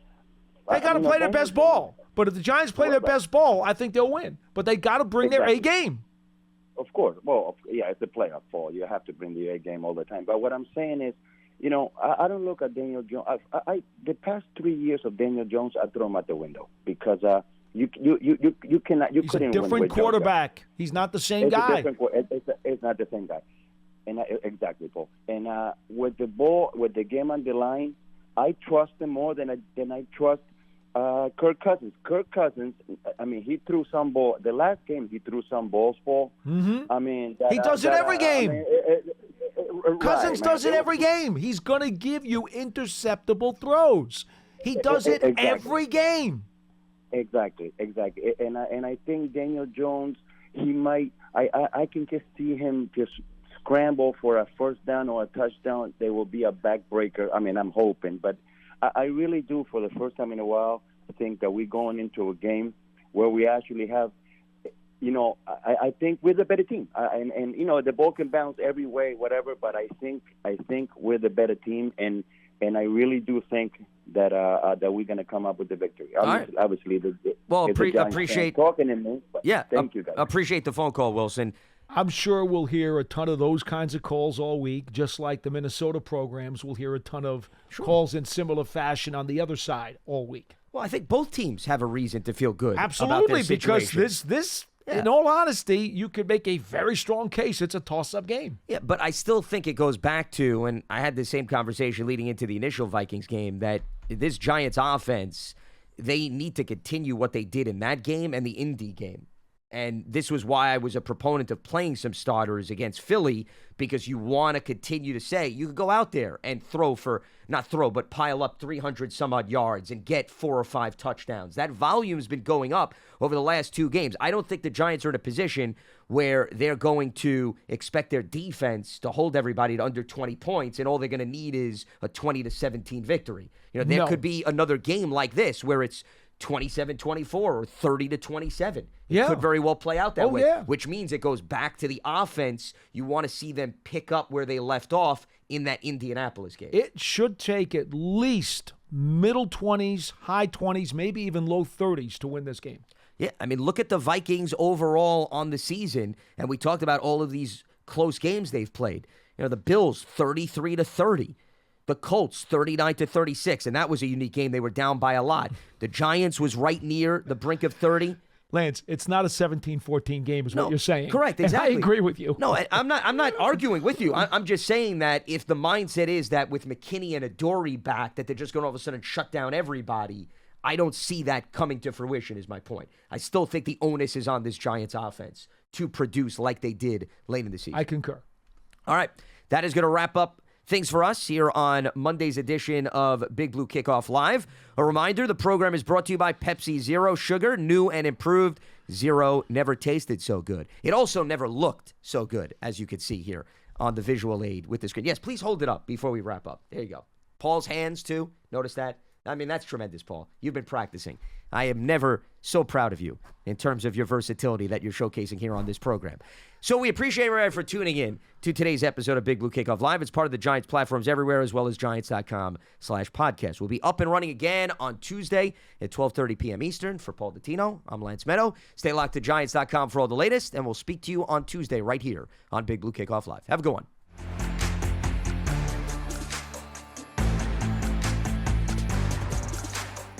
they got to play their best ball. But if the Giants play their best ball, I think they'll win. But they got to bring their A game. Of course. Well, yeah, it's a playoff ball. You have to bring the A game all the time. But what I'm saying is, I don't look at Daniel Jones. The past 3 years of Daniel Jones, I throw him out the window because you cannot. He's a different quarterback. He's not the same guy. It's not the same guy. And exactly, Paul. And with the game on the line, I trust him more than I trust Kirk Cousins. Kirk Cousins, I mean, he threw some ball. The last game, he threw some balls, Paul. Mm-hmm. I mean, he does it every game. Cousins does it every game. He's going to give you interceptable throws. He does it every game. Exactly. And I think Daniel Jones, he might. I can just see him just scramble for a first down or a touchdown. There will be a backbreaker. I mean, I'm hoping, but I really do, for the first time in a while, think that we're going into a game where we actually have, I think we're the better team. And the ball can bounce every way, whatever, but I think we're the better team, and I really do think that we're going to come up with the victory. Obviously, appreciate talking to me. But thank you, guys. Appreciate the phone call, Wilson. I'm sure we'll hear a ton of those kinds of calls all week, just like the Minnesota programs will hear a ton of calls in similar fashion on the other side all week. Well, I think both teams have a reason to feel good. Absolutely, about their because this in all honesty, you could make a very strong case it's a toss-up game. Yeah, but I still think it goes back to, and I had the same conversation leading into the initial Vikings game, that this Giants offense, they need to continue what they did in that game and the Indy game. And this was why I was a proponent of playing some starters against Philly, because you want to continue to say you could go out there and but pile up 300 some odd yards and get 4 or 5 touchdowns. That volume's been going up over the last 2 games. I don't think the Giants are in a position where they're going to expect their defense to hold everybody to under 20 points, and all they're going to need is a 20-17 victory. There could be another game like this where it's 27-24 or 30-27. It could very well play out that way, which means it goes back to the offense. You want to see them pick up where they left off in that Indianapolis game. It should take at least middle 20s, high 20s, maybe even low 30s to win this game. Yeah, I mean, look at the Vikings overall on the season, and we talked about all of these close games they've played. The Bills 33-30. The Colts, 39-36, and that was a unique game. They were down by a lot. The Giants was right near the brink of 30. Lance, it's not a 17-14 game is what you're saying. Correct, exactly. And I agree with you. No, I'm not arguing with you. I'm just saying that if the mindset is that with McKinney and Adoree back, that they're just going to all of a sudden shut down everybody, I don't see that coming to fruition is my point. I still think the onus is on this Giants offense to produce like they did late in the season. I concur. All right, that is going to wrap up things for us here on Monday's edition of Big Blue Kickoff Live. A reminder, the program is brought to you by Pepsi Zero Sugar, new and improved. Zero never tasted so good. It also never looked so good, as you can see here on the visual aid with the screen. Yes, please hold it up before we wrap up. There you go. Paul's hands, too. Notice that? I mean, that's tremendous, Paul. You've been practicing. I am never so proud of you in terms of your versatility that you're showcasing here on this program. So we appreciate everybody for tuning in to today's episode of Big Blue Kickoff Live. It's part of the Giants platforms everywhere, as well as Giants.com/podcast. We'll be up and running again on Tuesday at 12:30 p.m. Eastern. For Paul Dottino, I'm Lance Medow. Stay locked to Giants.com for all the latest, and we'll speak to you on Tuesday right here on Big Blue Kickoff Live. Have a good one.